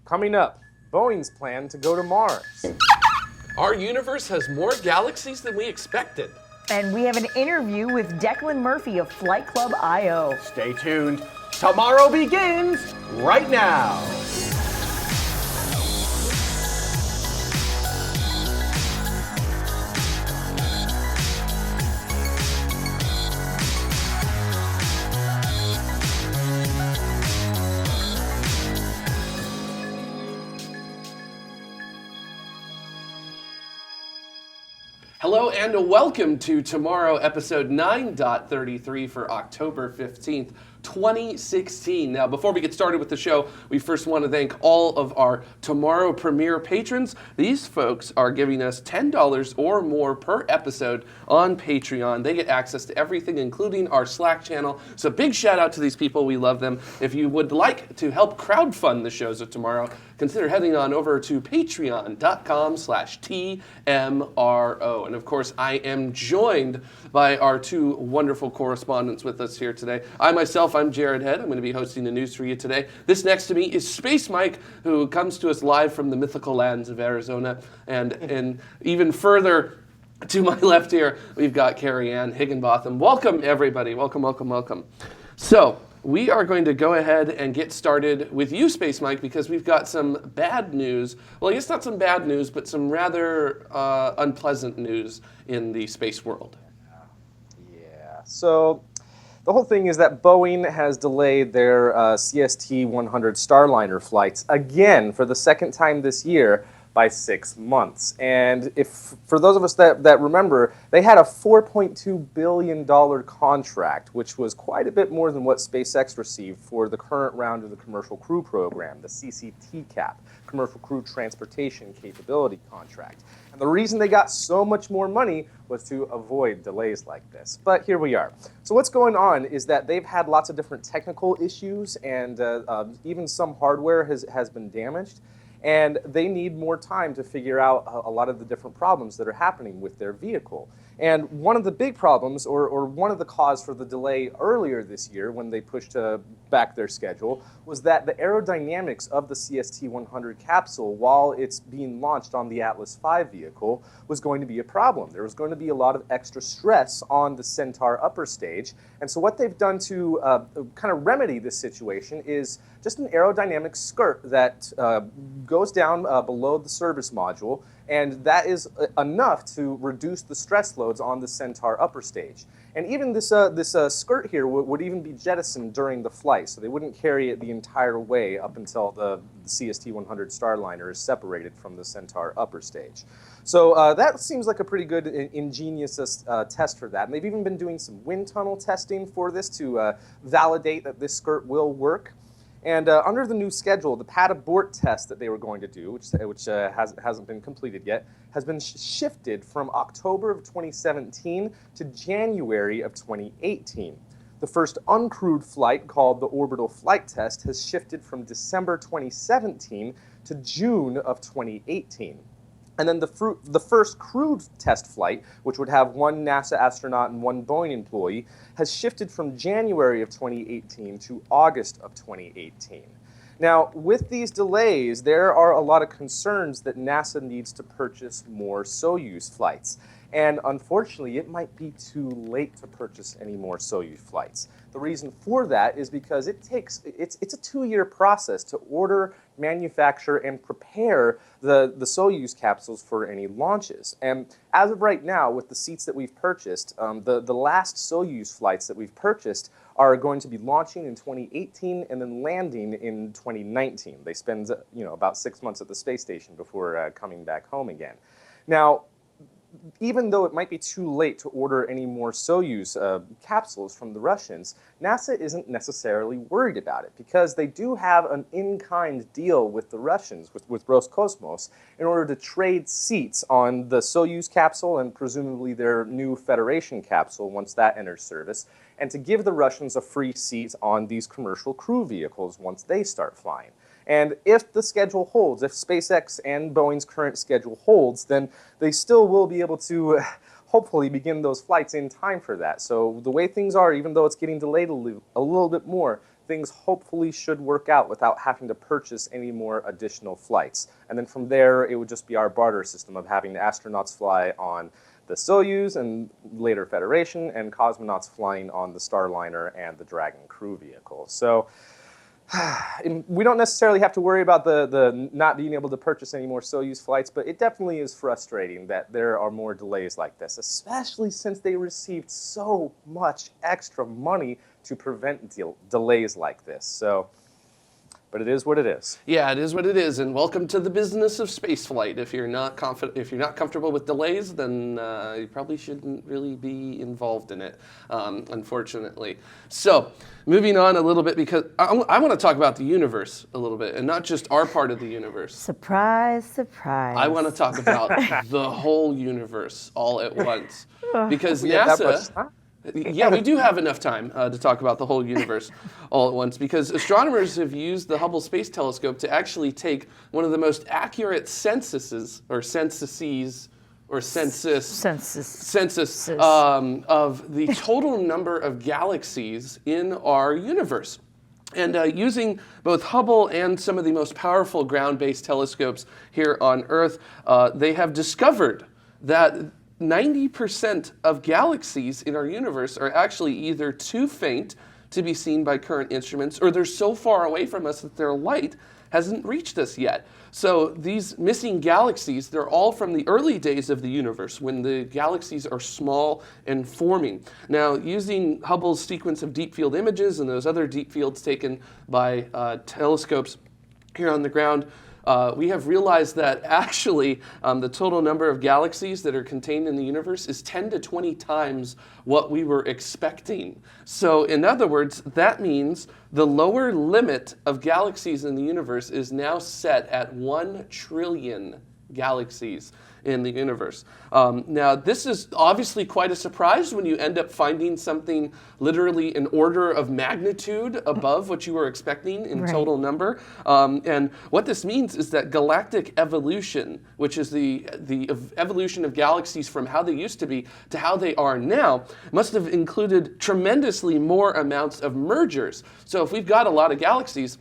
Coming up, Boeing's plan to go to Mars. Our universe has more galaxies than we expected. And we have an interview with Declan Murphy of Flight Club I.O. Stay tuned. Tomorrow begins right now. Hello and welcome to Tomorrow, episode 9.33 for October 15th, 2016. Now, before we get started with the show, we first want to thank all of our Tomorrow Premiere patrons. These folks are giving us $10 or more per episode on Patreon. They get access to everything, including our Slack channel. So big shout out to these people. We love them. If you would like to help crowdfund the shows of tomorrow, consider heading on over to patreon.com/TMRO. And of course, I am joined by our two wonderful correspondents with us here today. I'm Jared Head. I'm going to be hosting the news for you today. This next to me is Space Mike, who comes to us live from the mythical lands of Arizona. And even further to my left here, we've got Carrie Ann Higginbotham. Welcome, everybody. Welcome, welcome, welcome. So, we are going to go ahead and get started with you, Space Mike, because we've got some bad news. Well, I guess not some bad news, but some rather unpleasant news in the space world. Yeah, so the whole thing is that Boeing has delayed their CST-100 Starliner flights again for the second time this year by 6 months. And for those of us that remember, they had a $4.2 billion contract, which was quite a bit more than what SpaceX received for the current round of the Commercial Crew Program, the CCT-CAP, Commercial Crew Transportation Capability Contract. And the reason they got so much more money was to avoid delays like this. But here we are. So what's going on is that they've had lots of different technical issues, and even some hardware has been damaged. And they need more time to figure out a lot of the different problems that are happening with their vehicle. And one of the big problems, or one of the cause for the delay earlier this year when they pushed back their schedule, was that the aerodynamics of the CST-100 capsule, while it's being launched on the Atlas V vehicle, was going to be a problem. There was going to be a lot of extra stress on the Centaur upper stage. And so what they've done to kind of remedy this situation is just an aerodynamic skirt that goes down below the service module, and that is enough to reduce the stress loads on the Centaur upper stage. And even this skirt here would even be jettisoned during the flight, so they wouldn't carry it the entire way up until the CST-100 Starliner is separated from the Centaur upper stage. So that seems like a pretty good, ingenious test for that. And they've even been doing some wind tunnel testing for this to validate that this skirt will work. And under the new schedule, the pad abort test that they were going to do, which hasn't been completed yet, has been shifted from October of 2017 to January of 2018. The first uncrewed flight, called the orbital flight test, has shifted from December 2017 to June of 2018. And then the first crewed test flight, which would have one NASA astronaut and one Boeing employee, has shifted from January of 2018 to August of 2018. Now, with these delays, there are a lot of concerns that NASA needs to purchase more Soyuz flights. And unfortunately, it might be too late to purchase any more Soyuz flights. The reason for that is because it's a 2-year process to order, manufacture, and prepare the Soyuz capsules for any launches. And as of right now, with the seats that we've purchased, the last Soyuz flights that we've purchased are going to be launching in 2018 and then landing in 2019. They spend about 6 months at the space station before coming back home again. Now, even though it might be too late to order any more Soyuz capsules from the Russians, NASA isn't necessarily worried about it because they do have an in-kind deal with the Russians, with Roscosmos, in order to trade seats on the Soyuz capsule and presumably their new Federation capsule once that enters service, and to give the Russians a free seat on these commercial crew vehicles once they start flying. And if the schedule holds, if SpaceX and Boeing's current schedule holds, then they still will be able to hopefully begin those flights in time for that. So the way things are, even though it's getting delayed a little bit more, things hopefully should work out without having to purchase any more additional flights. And then from there, it would just be our barter system of having the astronauts fly on the Soyuz and later Federation, and cosmonauts flying on the Starliner and the Dragon crew vehicle. So we don't necessarily have to worry about the not being able to purchase any more Soyuz flights, but it definitely is frustrating that there are more delays like this, especially since they received so much extra money to prevent delays like this. So, but it is what it is. Yeah, it is what it is, and welcome to the business of spaceflight. If you're not comfortable with delays, then you probably shouldn't really be involved in it, unfortunately. So, moving on a little bit, because I want to talk about the universe a little bit, and not just our part of the universe. Surprise, surprise. I want to talk about the whole universe all at once, because We have that much NASA. time? Yeah, we do have enough time to talk about the whole universe all at once, because astronomers have used the Hubble Space Telescope to actually take one of the most accurate censuses of the total number of galaxies in our universe. And using both Hubble and some of the most powerful ground-based telescopes here on Earth, they have discovered that 90% of galaxies in our universe are actually either too faint to be seen by current instruments, or they're so far away from us that their light hasn't reached us yet. So these missing galaxies, they're all from the early days of the universe, when the galaxies are small and forming. Now, using Hubble's sequence of deep field images and those other deep fields taken by telescopes here on the ground, we have realized that actually the total number of galaxies that are contained in the universe is 10 to 20 times what we were expecting. So in other words, that means the lower limit of galaxies in the universe is now set at 1 trillion galaxies in the universe. Now, this is obviously quite a surprise when you end up finding something literally an order of magnitude above what you were expecting in total number. And what this means is that galactic evolution, which is the evolution of galaxies from how they used to be to how they are now, must have included tremendously more amounts of mergers. So if we've got a lot of galaxies,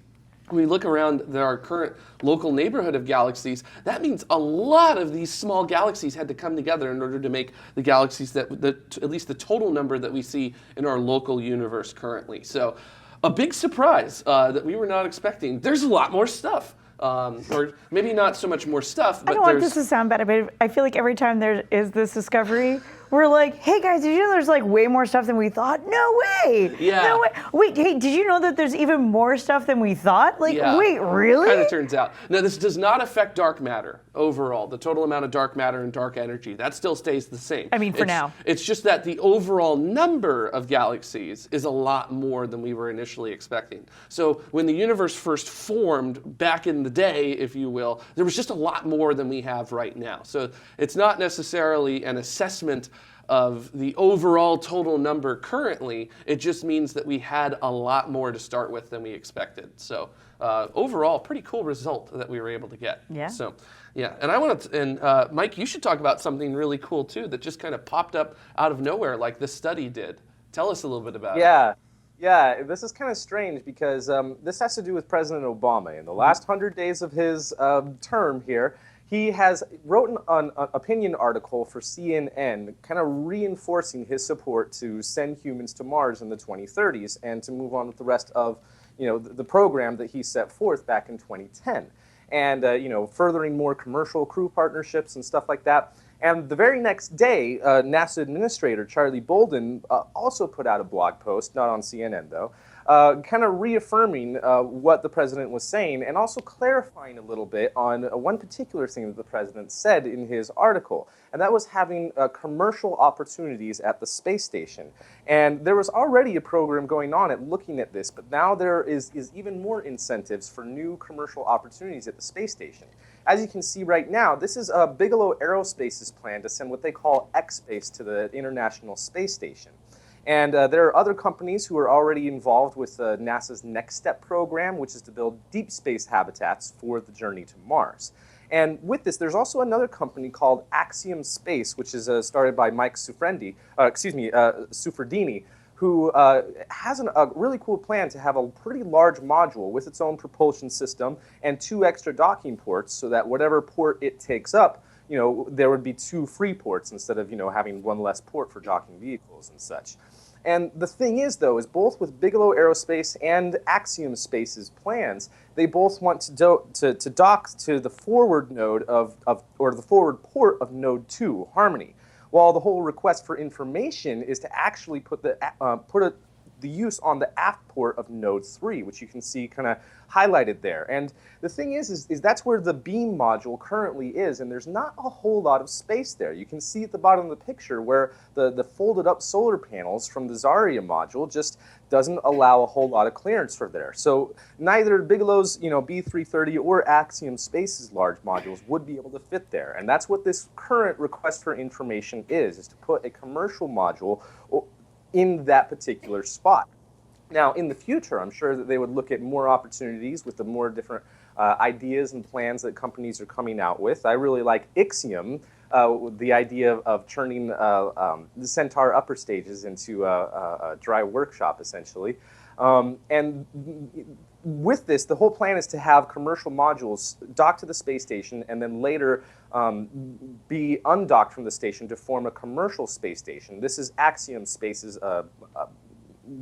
when we look around our current local neighborhood of galaxies, that means a lot of these small galaxies had to come together in order to make the galaxies that at least the total number that we see in our local universe currently. So a big surprise that we were not expecting. There's a lot more stuff. Or maybe not so much more stuff, but I don't want this to sound bad, but I feel like every time there is this discovery, we're like, hey guys, did you know there's like way more stuff than we thought? No way! Yeah. No way! Wait, hey, did you know that there's even more stuff than we thought? Like, wait, really? Kind of turns out. Now, this does not affect dark matter overall. The total amount of dark matter and dark energy, that still stays the same. I mean, for now. It's just that the overall number of galaxies is a lot more than we were initially expecting. So when the universe first formed back in the day, if you will, there was just a lot more than we have right now. So it's not necessarily an assessment of the overall total number currently. It just means that we had a lot more to start with than we expected. So overall, pretty cool result that we were able to get. Yeah. So yeah, and I want to, and Mike, you should talk about something really cool too that just kind of popped up out of nowhere, like this study did. Tell us a little bit about it. Yeah, this is kind of strange because this has to do with President Obama. In the last 100 days of his term here, he has wrote an opinion article for CNN, kind of reinforcing his support to send humans to Mars in the 2030s and to move on with the rest of, the program that he set forth back in 2010, and furthering more commercial crew partnerships and stuff like that. And the very next day, NASA Administrator Charlie Bolden also put out a blog post, not on CNN though, kind of reaffirming what the president was saying and also clarifying a little bit on one particular thing that the president said in his article, and that was having commercial opportunities at the space station. And there was already a program going on at looking at this, but now there is even more incentives for new commercial opportunities at the space station. As you can see right now, this is Bigelow Aerospace's plan to send what they call X-Space to the International Space Station. And there are other companies who are already involved with NASA's Next Step program, which is to build deep space habitats for the journey to Mars. And with this, there's also another company called Axiom Space, which is started by Mike Suffredini, who has a really cool plan to have a pretty large module with its own propulsion system and 2 extra docking ports, so that whatever port it takes up, there would be 2 free ports instead of, having 1 less port for docking vehicles and such. And the thing is, though, is both with Bigelow Aerospace and Axiom Space's plans, they both want to dock to the forward node or the forward port of Node 2, Harmony. While the whole request for information is to actually put the use on the aft port of Node 3, which you can see kind of highlighted there. And the thing is that's where the beam module currently is, and there's not a whole lot of space there. You can see at the bottom of the picture where the folded up solar panels from the Zarya module just doesn't allow a whole lot of clearance for there. So neither Bigelow's B330 or Axiom Space's large modules would be able to fit there. And that's what this current request for information is to put a commercial module in that particular spot. Now, in the future, I'm sure that they would look at more opportunities with the more different ideas and plans that companies are coming out with. I really like Ixiom, the idea of turning the Centaur upper stages into a dry workshop, essentially. And with this, the whole plan is to have commercial modules dock to the space station and then later be undocked from the station to form a commercial space station. This is Axiom Space's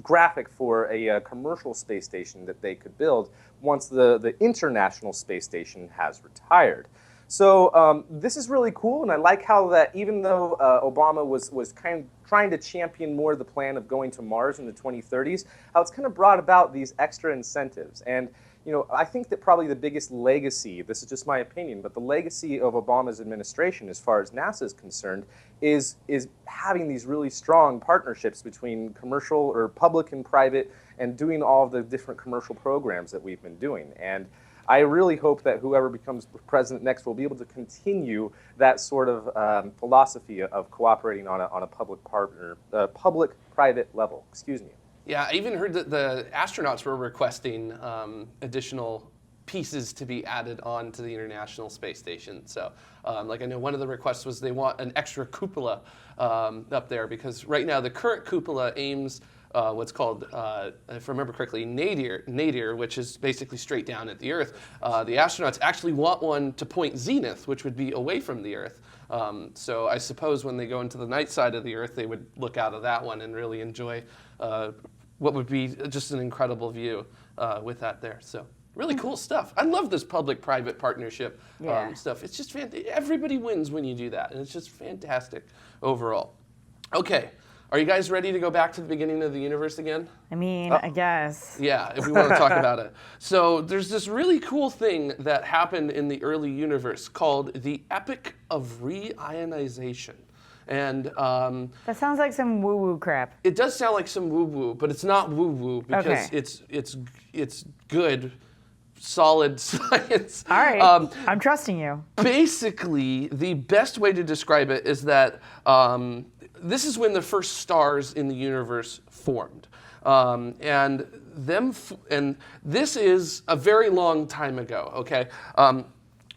graphic for a commercial space station that they could build once the International Space Station has retired. So this is really cool, and I like how that even though Obama was kind of trying to champion more the plan of going to Mars in the 2030s, how it's kind of brought about these extra incentives. And I think that probably the biggest legacy, this is just my opinion, but the legacy of Obama's administration as far as NASA is concerned is having these really strong partnerships between commercial or public and private and doing all of the different commercial programs that we've been doing. And I really hope that whoever becomes president next will be able to continue that sort of philosophy of cooperating on a public-private level. Excuse me. Yeah, I even heard that the astronauts were requesting additional pieces to be added on to the International Space Station. So, I know one of the requests was they want an extra cupola up there, because right now the current cupola aims what's called, if I remember correctly, nadir, which is basically straight down at the Earth. The astronauts actually want one to point zenith, which would be away from the Earth. So I suppose when they go into the night side of the Earth, they would look out of that one and really enjoy what would be just an incredible view with that there. So really cool stuff. I love this public-private partnership stuff. It's just fantastic. Everybody wins when you do that, and it's just fantastic overall. Okay. Are you guys ready to go back to the beginning of the universe again? I mean, I guess. Yeah, if we want to talk about it. So there's this really cool thing that happened in the early universe called the Epoch of Reionization. And that sounds like some woo-woo crap. It does sound like some woo-woo, but it's not woo-woo because it's good, solid science. All right, I'm trusting you. Basically, the best way to describe it is that this is when the first stars in the universe formed. And this is a very long time ago, okay?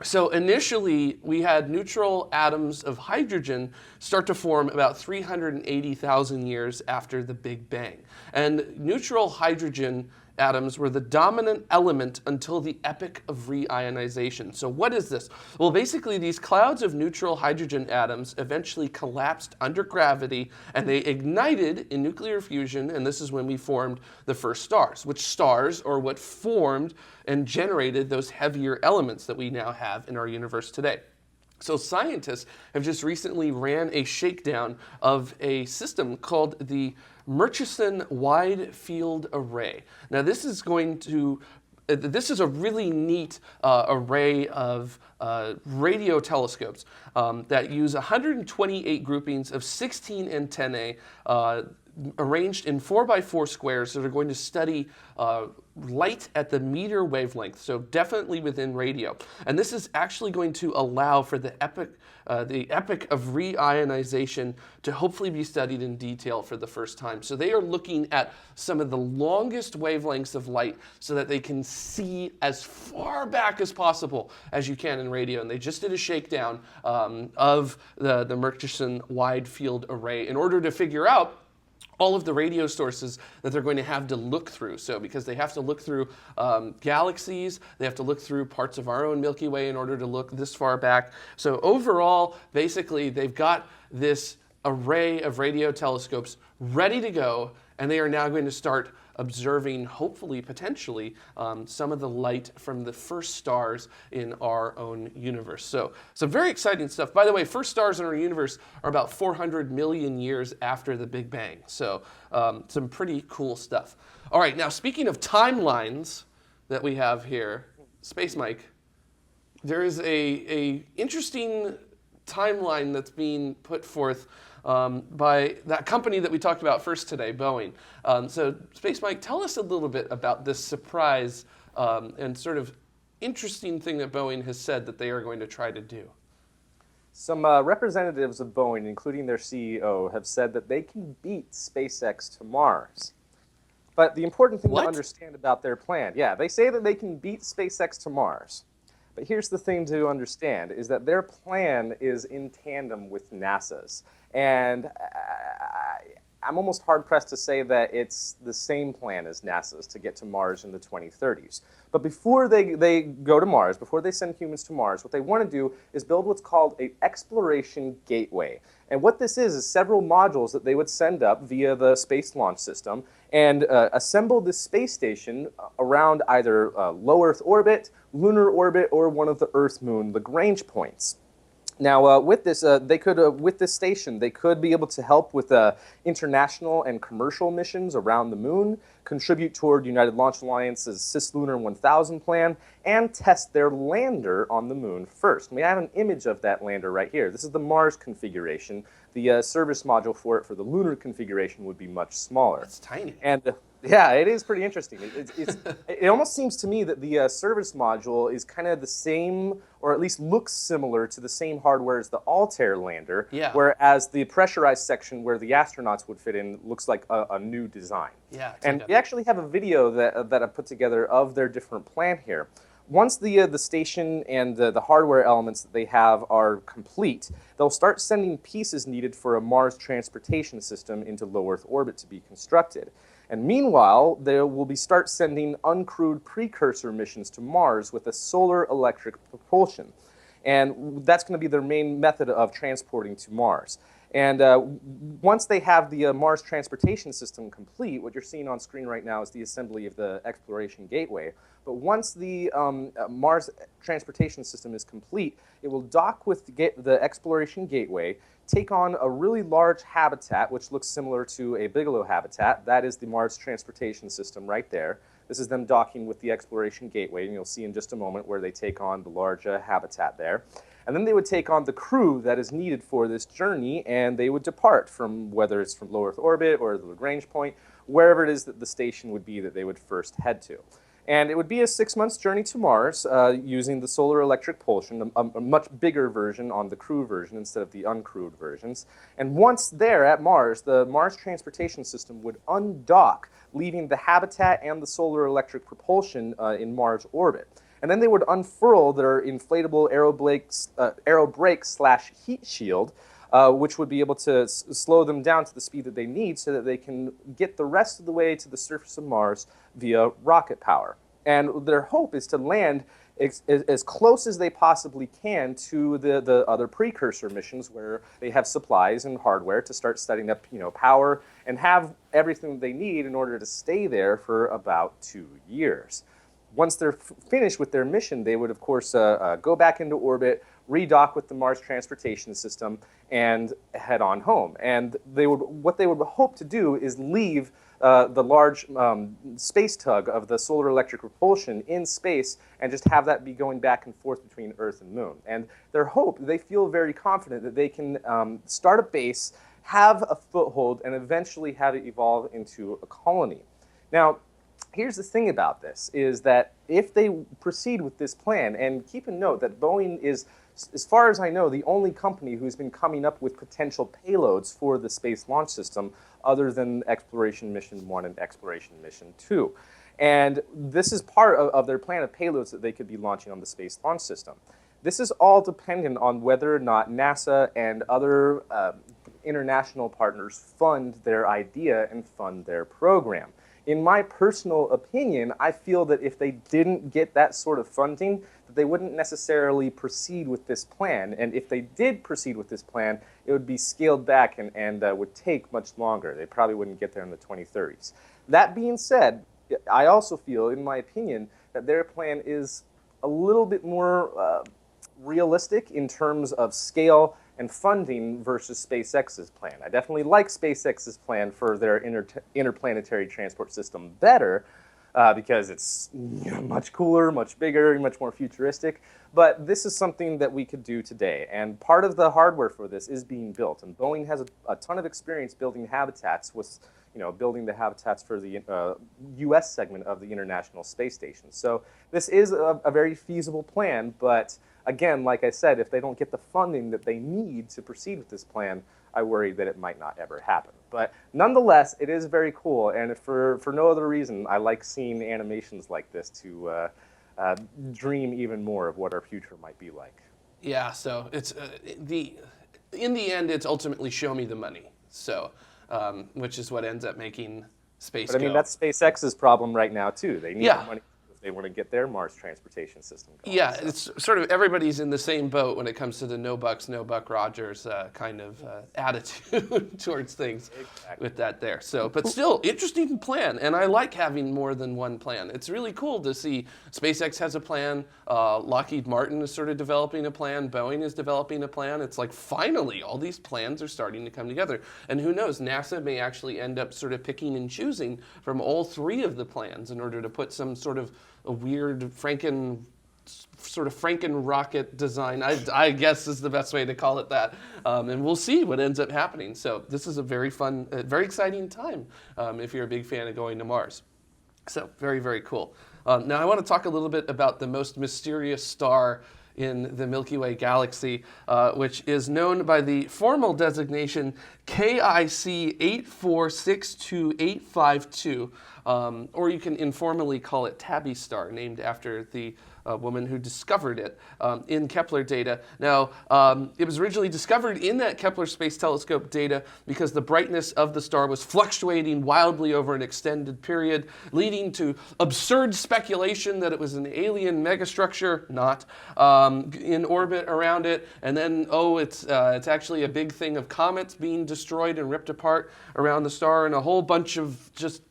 So initially, we had neutral atoms of hydrogen start to form about 380,000 years after the Big Bang. And neutral hydrogen atoms were the dominant element until the Epoch of Reionization. So what is this? Well, basically, these clouds of neutral hydrogen atoms eventually collapsed under gravity, and they ignited in nuclear fusion, and this is when we formed the first stars, which stars are what formed and generated those heavier elements that we now have in our universe today. So scientists have just recently ran a shakedown of a system called the Murchison Wide Field Array. Now this is a really neat array of radio telescopes that use 128 groupings of 16 antennae arranged in 4x4 squares that are going to study light at the meter wavelength, so definitely within radio. And this is actually going to allow for the Epoch of Reionization to hopefully be studied in detail for the first time. So they are looking at some of the longest wavelengths of light so that they can see as far back as possible as you can in radio. And they just did a shakedown of the Murchison Wide Field Array in order to figure out all of the radio sources that they're going to have to look through. So because they have to look through galaxies, they have to look through parts of our own Milky Way in order to look this far back. So overall, basically, they've got this array of radio telescopes ready to go, and they are now going to start observing, hopefully, potentially, some of the light from the first stars in our own universe. So some very exciting stuff. By the way, first stars in our universe are about 400 million years after the Big Bang. So some pretty cool stuff. All right, now speaking of timelines that we have here, Space Mike, there is a interesting timeline that's being put forth by that company that we talked about first today, Boeing. So, Space Mike, tell us a little bit about this surprise and sort of interesting thing that Boeing has said that they are going to try to do. Some representatives of Boeing, including their CEO, have said that they can beat SpaceX to Mars. But the important thing to understand about their plan, they say that they can beat SpaceX to Mars. But here's the thing to understand, is that their plan is in tandem with NASA's. And I'm almost hard-pressed to say that it's the same plan as NASA's to get to Mars in the 2030s. But before they go to Mars, before they send humans to Mars, what they want to do is build what's called an exploration gateway. And what this is several modules that they would send up via the Space Launch System and assemble this space station around either low Earth orbit, lunar orbit, or one of the Earth-Moon Lagrange points. Now, with this, with this station, they could be able to help with international and commercial missions around the moon, contribute toward United Launch Alliance's Cislunar 1000 plan, and test their lander on the moon first. We have an image of that lander right here. This is the Mars configuration. The service module for it for the lunar configuration would be much smaller. It's tiny. And yeah, it is pretty interesting. It almost seems to me that the service module is kind of the same, or at least looks similar to the same hardware as the Altair lander, whereas the pressurized section where the astronauts would fit in looks like a new design. Yeah, and we actually have a video that I put together of their different plan here. Once the station and the hardware elements that they have are complete, they'll start sending pieces needed for a Mars transportation system into low Earth orbit to be constructed. And meanwhile, they will start sending uncrewed precursor missions to Mars with a solar electric propulsion. And that's going to be their main method of transporting to Mars. And once they have the Mars transportation system complete, what you're seeing on screen right now is the assembly of the exploration gateway. But once the Mars transportation system is complete, it will dock with the exploration gateway, take on a really large habitat, which looks similar to a Bigelow habitat. That is the Mars transportation system right there. This is them docking with the exploration gateway, and you'll see in just a moment where they take on the large habitat there. And then they would take on the crew that is needed for this journey, and they would depart from, whether it's from low Earth orbit or the Lagrange point, wherever it is that the station would be that they would first head to. And it would be a 6-month journey to Mars using the solar electric propulsion, a much bigger version on the crew version instead of the uncrewed versions. And once there at Mars, the Mars transportation system would undock, leaving the habitat and the solar electric propulsion in Mars orbit. And then they would unfurl their inflatable aero brake / heat shield, which would be able to slow them down to the speed that they need so that they can get the rest of the way to the surface of Mars via rocket power. And their hope is to land as close as they possibly can to the other precursor missions where they have supplies and hardware to start setting up power and have everything they need in order to stay there for about 2 years. Once they're finished with their mission, they would, of course, go back into orbit, redock with the Mars transportation system, and head on home. And what they would hope to do is leave the large space tug of the solar electric propulsion in space and just have that be going back and forth between Earth and Moon. And their hope, they feel very confident that they can start a base, have a foothold, and eventually have it evolve into a colony. Now, here's the thing about this, is that if they proceed with this plan, and keep a note that Boeing is, as far as I know, the only company who's been coming up with potential payloads for the Space Launch System other than Exploration Mission 1 and Exploration Mission 2. And this is part of their plan of payloads that they could be launching on the Space Launch System. This is all dependent on whether or not NASA and other international partners fund their idea and fund their program. In my personal opinion, I feel that if they didn't get that sort of funding, that they wouldn't necessarily proceed with this plan. And if they did proceed with this plan, it would be scaled back and would take much longer. They probably wouldn't get there in the 2030s. That being said, I also feel, in my opinion, that their plan is a little bit more realistic in terms of scale and funding versus SpaceX's plan. I definitely like SpaceX's plan for their interplanetary transport system better because it's much cooler, much bigger, much more futuristic. But this is something that we could do today. And part of the hardware for this is being built. And Boeing has a ton of experience building habitats with building the habitats for the U.S. segment of the International Space Station. So this is a very feasible plan, but again, like I said, if they don't get the funding that they need to proceed with this plan, I worry that it might not ever happen. But nonetheless, it is very cool, and for no other reason, I like seeing animations like this to dream even more of what our future might be like. Yeah, so it's in the end, it's ultimately show me the money. So, which is what ends up making space But I mean, go. that's SpaceX's problem right now too. They need Yeah. the money if they want to get their Mars transportation system going. Yeah, So. it's sort of everybody's in the same boat when it comes to the no bucks, no buck Rogers kind of attitude towards things with that there. So, but still, interesting plan, and I like having more than one plan. It's really cool to see SpaceX has a plan, Lockheed Martin is sort of developing a plan, Boeing is developing a plan. It's like finally all these plans are starting to come together. And who knows, NASA may actually end up sort of picking and choosing from all three of the plans in order to put some sort of a weird Franken rocket design, I guess is the best way to call it that. And we'll see what ends up happening. So this is a very fun, very exciting time if you're a big fan of going to Mars. So very, very cool. Now I want to talk a little bit about the most mysterious star in the Milky Way galaxy, which is known by the formal designation KIC 8462852, or you can informally call it Tabby star, named after the woman who discovered it in Kepler data. Now, it was originally discovered in that Kepler Space Telescope data because the brightness of the star was fluctuating wildly over an extended period, leading to absurd speculation that it was an alien megastructure, not, in orbit around it. And then, it's actually a big thing of comets being destroyed and ripped apart around the star, and a whole bunch of just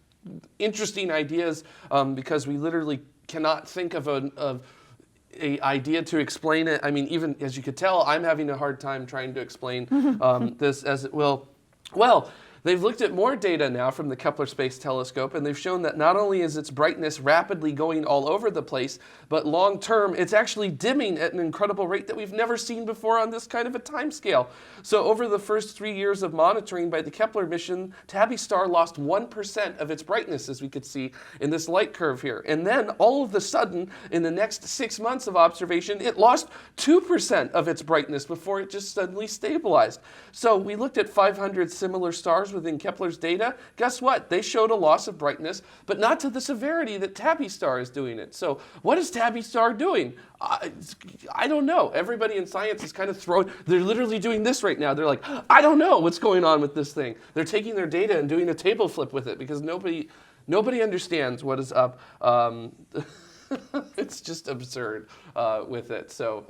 interesting ideas because we literally cannot think of a idea to explain it. I mean, even as you could tell, I'm having a hard time trying to explain this as it will. Well, they've looked at more data now from the Kepler Space Telescope, and they've shown that not only is its brightness rapidly going all over the place, but long term, it's actually dimming at an incredible rate that we've never seen before on this kind of a time scale. So over the first 3 years of monitoring by the Kepler mission, Tabby star lost 1% of its brightness, as we could see in this light curve here. And then all of a sudden, in the next 6 months of observation, it lost 2% of its brightness before it just suddenly stabilized. So we looked at 500 similar stars within Kepler's data. Guess what? They showed a loss of brightness, but not to the severity that Tabby star is doing it. So what is Tabby star doing? I don't know. Everybody in science is kind of they're literally doing this right now. They're like, I don't know what's going on with this thing. They're taking their data and doing a table flip with it because nobody understands what is up. It's just absurd with it. So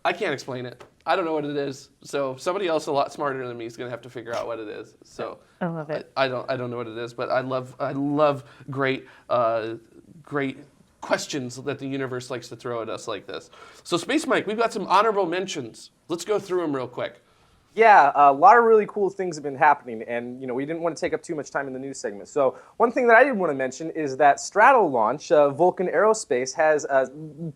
I can't explain it. I don't know what it is. So somebody else a lot smarter than me is going to have to figure out what it is. So I love it. I don't know what it is, but I love great questions that the universe likes to throw at us like this. So Space Mike, we've got some honorable mentions. Let's go through them real quick. Yeah, a lot of really cool things have been happening, and we didn't want to take up too much time in the news segment. So one thing that I did want to mention is that Stratolaunch, Vulcan Aerospace, has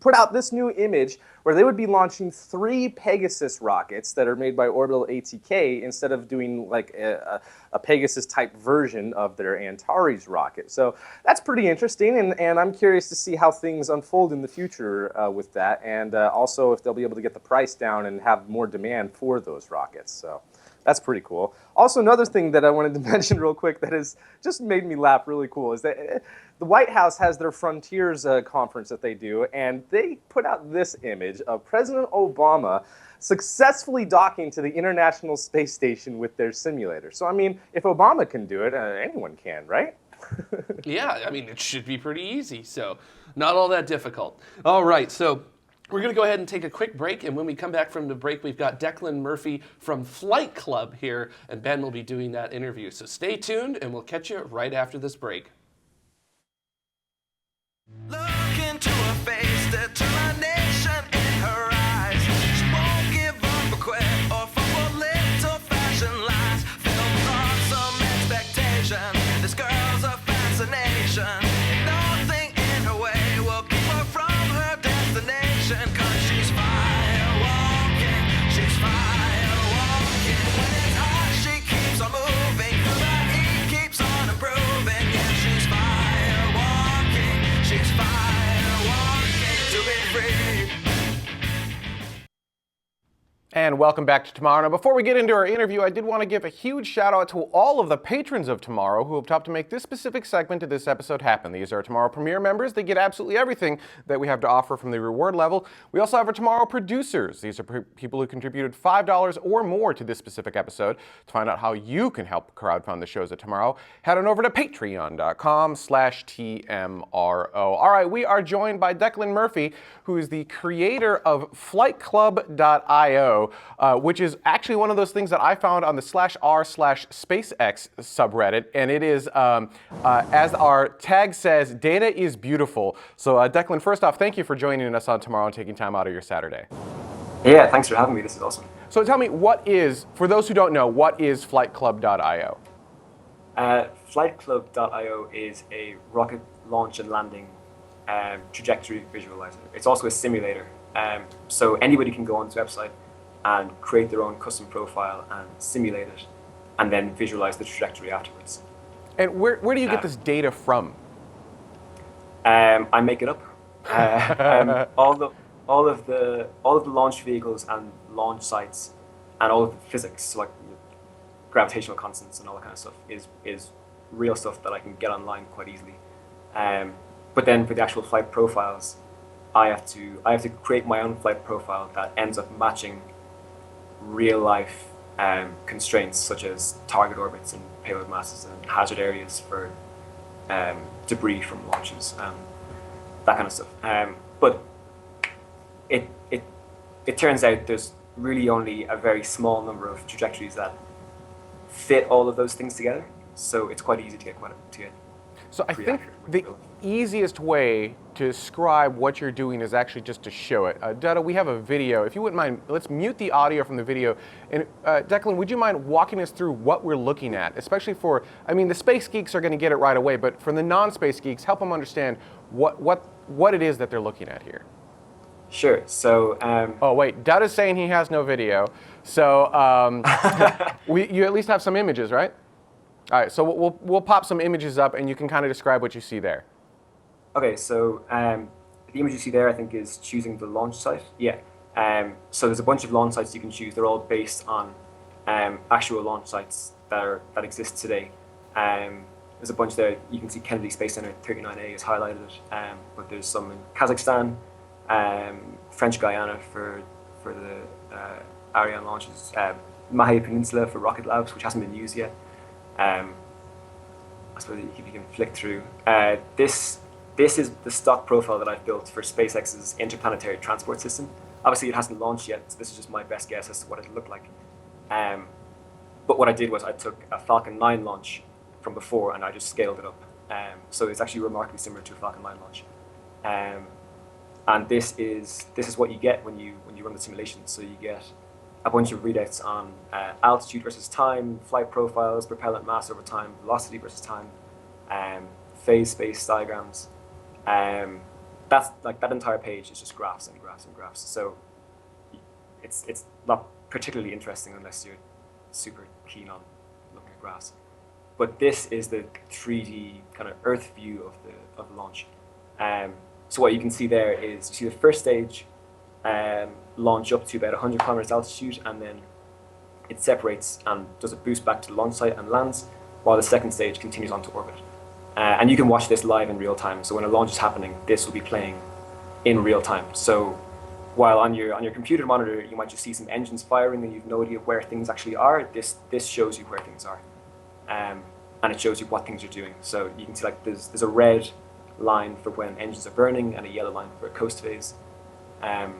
put out this new image where they would be launching 3 Pegasus rockets that are made by Orbital ATK instead of doing like a Pegasus-type version of their Antares rocket. So that's pretty interesting, and I'm curious to see how things unfold in the future with that, and also if they'll be able to get the price down and have more demand for those rockets. So That's pretty cool. Also, another thing that I wanted to mention real quick that has just made me laugh really cool is that the White House has their Frontiers conference that they do, and they put out this image of President Obama successfully docking to the International Space Station with their simulator. So, I mean, if Obama can do it, anyone can, right? Yeah, I mean, it should be pretty easy, so not all that difficult. All right, so we're going to go ahead and take a quick break, and when we come back from the break, we've got Declan Murphy from Flight Club here, and Ben will be doing that interview. So stay tuned, and we'll catch you right after this break. Look into her face, determination in her eyes. She won't give up or quit or follow little fashion lines. Filled on some expectation, this girl's a fascination. Nothing in her way will keep her from her destination. 'Cause she's fire walking, she's fire walking. When it's hot, she keeps on moving, 'cause her heat keeps on improving. Yeah, she's fire walking, she's fire walking to be free. And welcome back to Tomorrow. Now, before we get into our interview, I did want to give a huge shout out to all of the patrons of Tomorrow who have helped to make this specific segment of this episode happen. These are Tomorrow Premier members. They get absolutely everything that we have to offer from the reward level. We also have our Tomorrow producers. These are people who contributed $5 or more to this specific episode. To find out how you can help crowdfund the shows at Tomorrow, head on over to patreon.com/TMRO. All right, we are joined by Declan Murphy, who is the creator of flightclub.io. Which is actually one of those things that I found on the /r/SpaceX subreddit, and it is, as our tag says, data is beautiful. So Declan, first off, thank you for joining us on Tomorrow and taking time out of your Saturday. Yeah, thanks for having me. This is awesome. So tell me, for those who don't know, what is flightclub.io? Flightclub.io is a rocket launch and landing trajectory visualizer. It's also a simulator. So anybody can go onto the website and create their own custom profile and simulate it, and then visualize the trajectory afterwards. And where do you get this data from? I make it up. All of the launch vehicles and launch sites, and all of the physics, so like gravitational constants and all that kind of stuff, is real stuff that I can get online quite easily. But then for the actual flight profiles, I have to create my own flight profile that ends up matching real life constraints, such as target orbits and payload masses and hazard areas for debris from launches, that kind of stuff. But it turns out there's really only a very small number of trajectories that fit all of those things together, so it's quite easy to get So I think the easiest way to describe what you're doing is actually just to show it. Dada, we have a video. If you wouldn't mind, let's mute the audio from the video. And Declan, would you mind walking us through what we're looking at? Especially the space geeks are going to get it right away, but for the non-space geeks, help them understand what it is that they're looking at here. Sure. So. Oh wait, Dada's saying he has no video. So you at least have some images, right? All right, so we'll pop some images up, and you can kind of describe what you see there. Okay, so the image you see there, I think, is choosing the launch site. Yeah. So there's a bunch of launch sites you can choose. They're all based on actual launch sites that exist today. There's a bunch there. You can see Kennedy Space Center 39A is highlighted, but there's some in Kazakhstan, French Guyana for the Ariane launches, Mahé Peninsula for Rocket Labs, which hasn't been used yet. I suppose if you can flick through. This is the stock profile that I've built for SpaceX's interplanetary transport system. Obviously, it hasn't launched yet, so this is just my best guess as to what it'll look like. But what I did was I took a Falcon 9 launch from before, and I just scaled it up. So it's actually remarkably similar to a Falcon 9 launch. And this is what you get when you run the simulation. So you get a bunch of readouts on altitude versus time, flight profiles, propellant mass over time, velocity versus time, phase space diagrams. That's like that entire page is just graphs and graphs and graphs. So it's not particularly interesting unless you're super keen on looking at graphs. But this is the 3D kind of Earth view of the launch. So what you can see there is you see the first stage launch up to about 100 kilometers altitude, and then it separates and does a boost back to the launch site and lands, while the second stage continues onto orbit. And you can watch this live in real time. So when a launch is happening, this will be playing in real time. So while on your computer monitor, you might just see some engines firing and you've no idea where things actually are, this shows you where things are. And it shows you what things are doing. So you can see like there's a red line for when engines are burning and a yellow line for a coast phase. And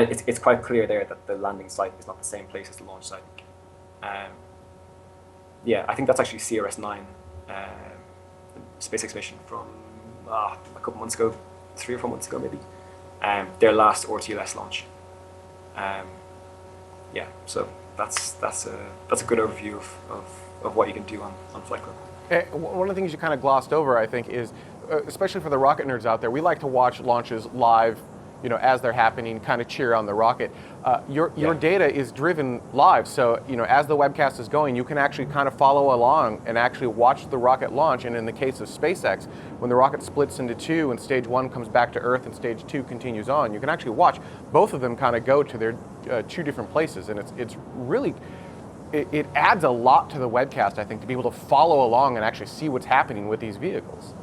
it's quite clear there that the landing site is not the same place as the launch site. Yeah, I think that's actually CRS-9, SpaceX mission from a couple months ago, 3 or 4 months ago maybe. Their last RTLS launch. Yeah, so that's a good overview of what you can do on Flight Club. One of the things you kind of glossed over, I think, is, especially for the rocket nerds out there, we like to watch launches live, as they're happening, kind of cheer on the rocket. Your data is driven live, so as the webcast is going, you can actually kind of follow along and actually watch the rocket launch. And in the case of SpaceX, when the rocket splits into 2 and stage 1 comes back to Earth and stage 2 continues on, you can actually watch both of them kind of go to their 2 different places, and it's really. It adds a lot to the webcast, I think, to be able to follow along and actually see what's happening with these vehicles.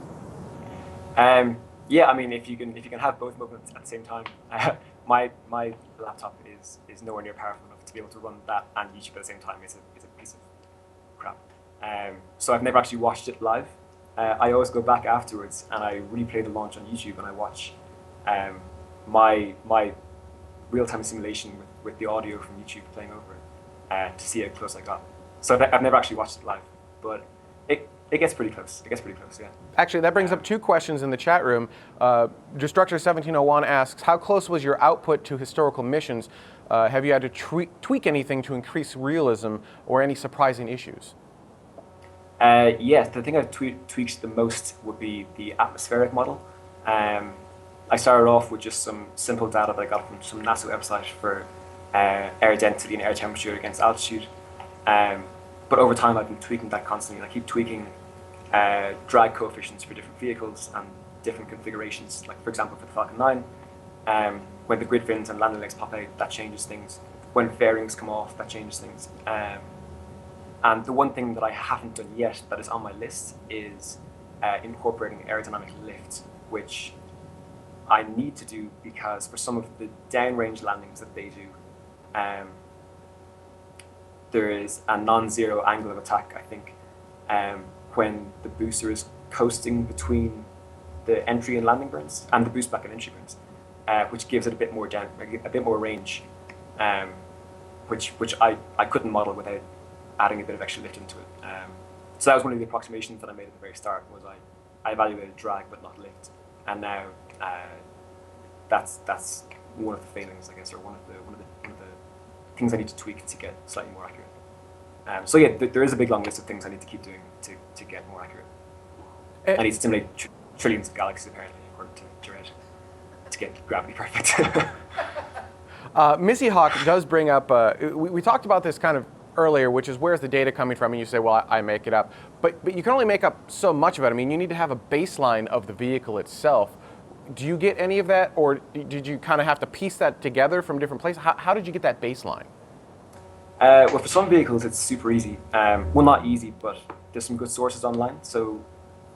Yeah, I mean, if you can have both movements at the same time, my laptop is nowhere near powerful enough to be able to run that and YouTube at the same time. It's a piece of crap. So I've never actually watched it live. I always go back afterwards and I replay the launch on YouTube and I watch my real-time simulation with the audio from YouTube playing over it to see how close I got. So I've never actually watched it live, but it gets pretty close. It gets pretty close, yeah. Actually, that brings up 2 questions in the chat room. Destructor 1701 asks, how close was your output to historical missions? Have you had to tweak anything to increase realism or any surprising issues? Yes, the thing I've tweaked the most would be the atmospheric model. I started off with just some simple data that I got from some NASA website for air density and air temperature against altitude. But over time, I've been tweaking that constantly. I keep tweaking drag coefficients for different vehicles and different configurations. Like, for example, for the Falcon 9, when the grid fins and landing legs pop out, that changes things. When fairings come off, that changes things. And the one thing that I haven't done yet that is on my list is incorporating aerodynamic lift, which I need to do because for some of the downrange landings that they do, there is a non-zero angle of attack, I think, when the booster is coasting between the entry and landing burns and the boost back and entry burns, which gives it a bit more range, which I couldn't model without adding a bit of extra lift into it. So that was one of the approximations that I made at the very start. Was I evaluated drag but not lift, and now that's one of the failings, I guess, or one of the things I need to tweak to get slightly more accurate. So yeah, there is a big long list of things I need to keep doing to get more accurate. I need to simulate trillions of galaxies apparently, according to Jared, to get gravity perfect. Missy Hawk does bring up, we talked about this kind of earlier, which is where's the data coming from, and you say, well, I make it up. But you can only make up so much of it. I mean, you need to have a baseline of the vehicle itself. Do you get any of that, or did you kind of have to piece that together from different places? How did you get that baseline? Well, for some vehicles, it's super easy. Well, not easy, but there's some good sources online. So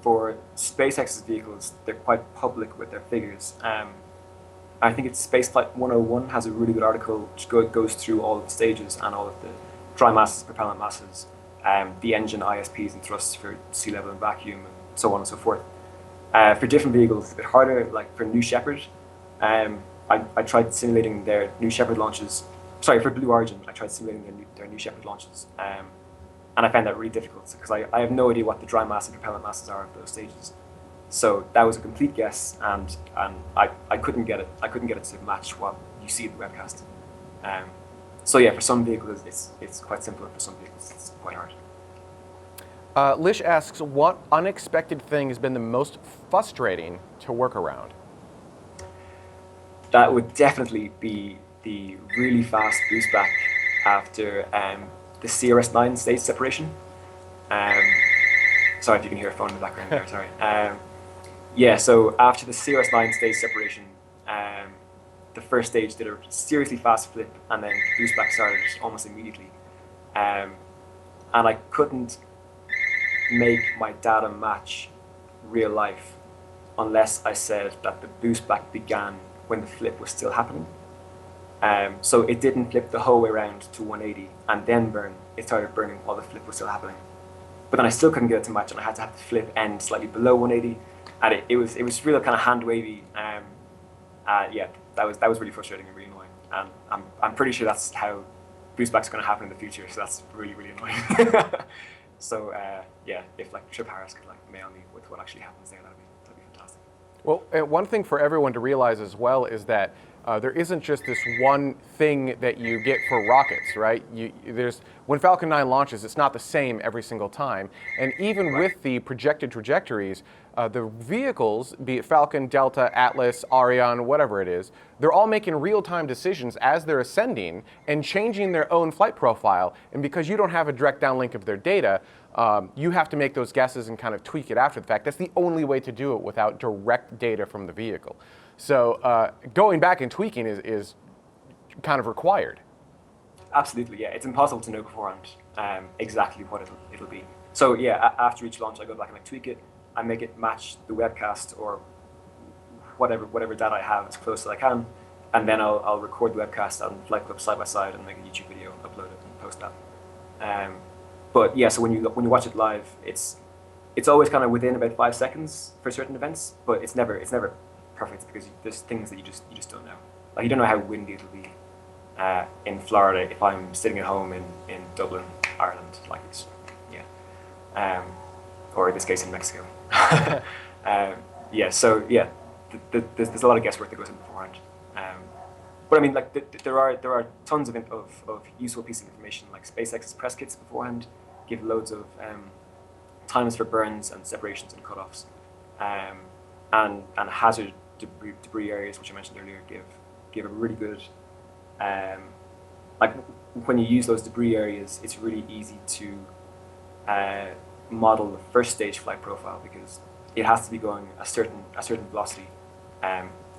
for SpaceX's vehicles, they're quite public with their figures. I think it's Spaceflight 101 has a really good article which goes through all of the stages and all of the dry masses, propellant masses, the engine ISPs and thrusts for sea level and vacuum, and so on and so forth. For different vehicles, it's a bit harder. Like for New Shepard, I tried simulating their New Shepard launches. Sorry, for Blue Origin, I tried simulating their New Shepard launches, and I found that really difficult because I have no idea what the dry mass and propellant masses are of those stages. So that was a complete guess, and I couldn't get it. I couldn't get it to match what you see in the webcast. So yeah, for some vehicles it's quite simple, and for some vehicles it's quite hard. Lish asks, what unexpected thing has been the most frustrating to work around? That would definitely be the really fast boost back after the CRS-9 stage separation. Sorry if you can hear a phone in the background there, sorry. Yeah, so after the CRS-9 stage separation, the first stage did a seriously fast flip, and then the boost back started almost immediately. and I couldn't make my data match real life unless I said that the boost back began when the flip was still happening. So it didn't flip the whole way around to 180 and then burn. It started burning while the flip was still happening. But then I still couldn't get it to match, and I had to have the flip end slightly below 180, and it was real kind of hand wavy. Yeah, that was really frustrating and really annoying. And I'm pretty sure that's how boostback's going to happen in the future. So that's really annoying. So yeah, if like Trip Harris could like mail me with what actually happens there, that'd be fantastic. Well, one thing for everyone to realize as well is that there isn't just this one thing that you get for rockets, right? When Falcon 9 launches, it's not the same every single time. And even with the projected trajectories, the vehicles, be it Falcon, Delta, Atlas, Orion, whatever it is, they're all making real-time decisions as they're ascending and changing their own flight profile. And because you don't have a direct downlink of their data, you have to make those guesses and kind of tweak it after the fact. That's the only way to do it without direct data from the vehicle. So going back and tweaking is kind of required. Absolutely, yeah. It's impossible to know beforehand exactly what it'll be. So yeah, after each launch, I go back and I tweak it. I make it match the webcast or whatever data I have as close as I can, and then I'll record the webcast and flight clip side by side and make a YouTube video, upload it, and post that. But yeah, so when you watch it live, it's always kind of within about 5 seconds for certain events, but it's never perfect because there's things that you just don't know. Like you don't know how windy it'll be in Florida if I'm sitting at home in Dublin, Ireland, like it's or in this case in Mexico. Yeah, so yeah, there's a lot of guesswork that goes in beforehand. But I mean, like there are tons of useful pieces of information, like SpaceX's press kits beforehand give loads of times for burns and separations and cutoffs, and hazard debris areas, which I mentioned earlier, give a really good. Like when you use those debris areas, it's really easy to model the first stage flight profile because it has to be going a certain velocity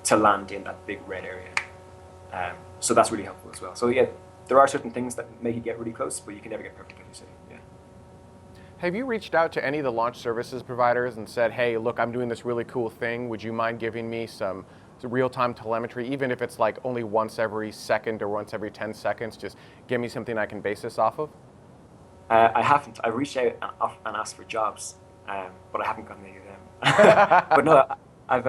to land in that big red area. So that's really helpful as well. So yeah, there are certain things that make you get really close, but you can never get perfect, like you say. Yeah. Have you reached out to any of the launch services providers and said, hey, look, I'm doing this really cool thing. Would you mind giving me some real-time telemetry, even if it's like only once every second or once every 10 seconds? Just give me something I can base this off of? I haven't. I reached out and asked for jobs, but I haven't gotten any of them. But no, I've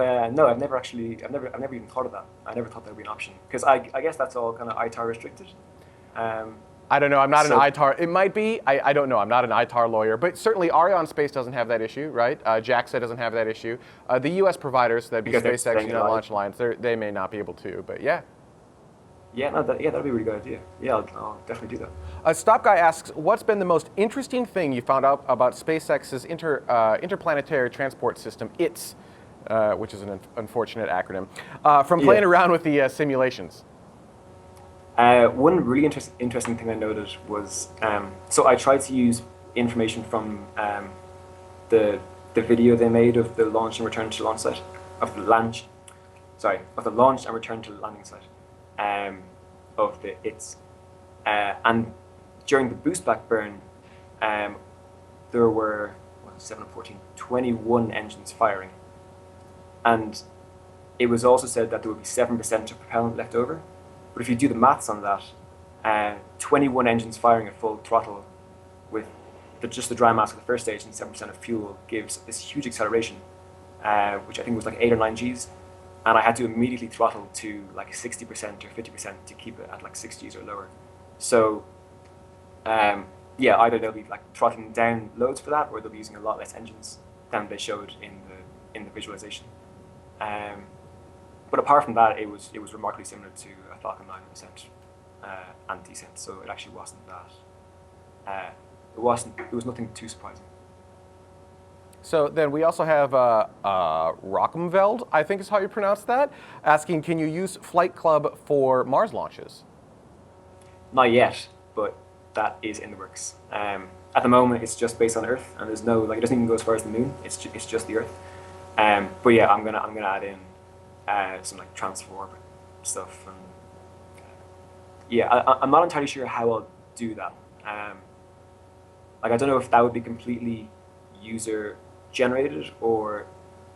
never even thought of that. I never thought that would be an option because I guess that's all kind of ITAR restricted. I don't know. I'm not an ITAR. It might be. I don't know. I'm not an ITAR lawyer, but certainly Ariane Space doesn't have that issue, right? JAXA doesn't have that issue. The U.S. providers, that'd be SpaceX, United Launch Alliance, they may not be able to, but yeah. Yeah, no, that'd be a really good idea. Yeah, I'll definitely do that. Stop Guy asks, what's been the most interesting thing you found out about SpaceX's interplanetary transport system, ITS, which is an unfortunate acronym, from playing around with the simulations? One really interesting thing I noted was, so I tried to use information from the video they made of the launch and return to launch site, of the launch and return to the landing site. Of the ITS, and during the boost back burn, there were 21 engines firing, and it was also said that there would be 7% of propellant left over. But if you do the maths on that, 21 engines firing at full throttle with just the dry mass of the first stage and 7% of fuel gives this huge acceleration, which I think was like 8 or 9 Gs. And I had to immediately throttle to like 60% or 50% to keep it at like 6 Gs or lower. So, yeah, either they'll be like throttling down loads for that, or they'll be using a lot less engines than they showed in the visualization. But apart from that, it was remarkably similar to a Falcon 9 ascent and descent. So it actually wasn't that. It was nothing too surprising. So then we also have Rockenveld, I think is how you pronounce that, asking, can you use Flight Club for Mars launches? Not yet, but that is in the works. At the moment, it's just based on Earth, and there's no it doesn't even go as far as the Moon. It's just the Earth. But yeah, I'm gonna add in some like transform stuff, and yeah, I'm not entirely sure how I'll do that. Like I don't know if that would be completely user generated, or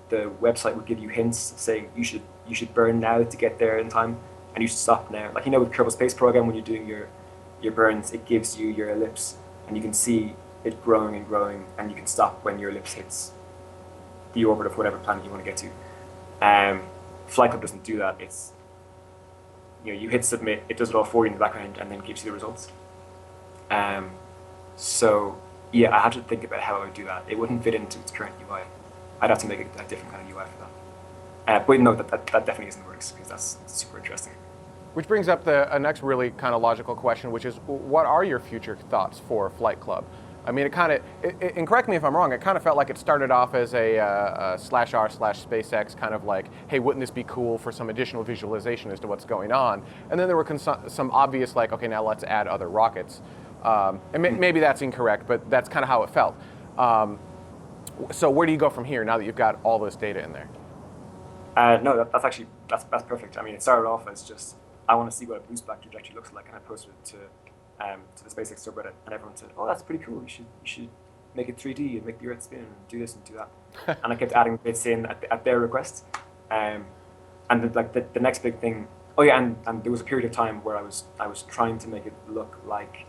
the website would give you hints saying you should burn now to get there in time, and you should stop now. Like with Kerbal Space Program, when you're doing your burns, it gives you your ellipse, and you can see it growing and growing, and you can stop when your ellipse hits the orbit of whatever planet you want to get to. Flight Club doesn't do that. It's you hit submit, it does it all for you in the background, and then gives you the results. So yeah, I had to think about how I would do that. It wouldn't fit into its current UI. I'd have to make a different kind of UI for that. But no, that definitely isn't works, because that's super interesting. Which brings up the next really kind of logical question, which is, what are your future thoughts for Flight Club? I mean, and correct me if I'm wrong, it kind of felt like it started off as a /r/SpaceX kind of like, hey, wouldn't this be cool for some additional visualization as to what's going on? And then there were some obvious, like, okay, now let's add other rockets. And maybe that's incorrect, but that's kind of how it felt. So where do you go from here now that you've got all this data in there? No, that's perfect. I mean, it started off as just, I want to see what a blue spot trajectory looks like, and I posted it to the SpaceX subreddit, and everyone said, "Oh, that's pretty cool. You should make it 3D and make the Earth spin and do this and do that." And I kept adding bits in at their request. And the next big thing. Oh yeah, and there was a period of time where I was trying to make it look like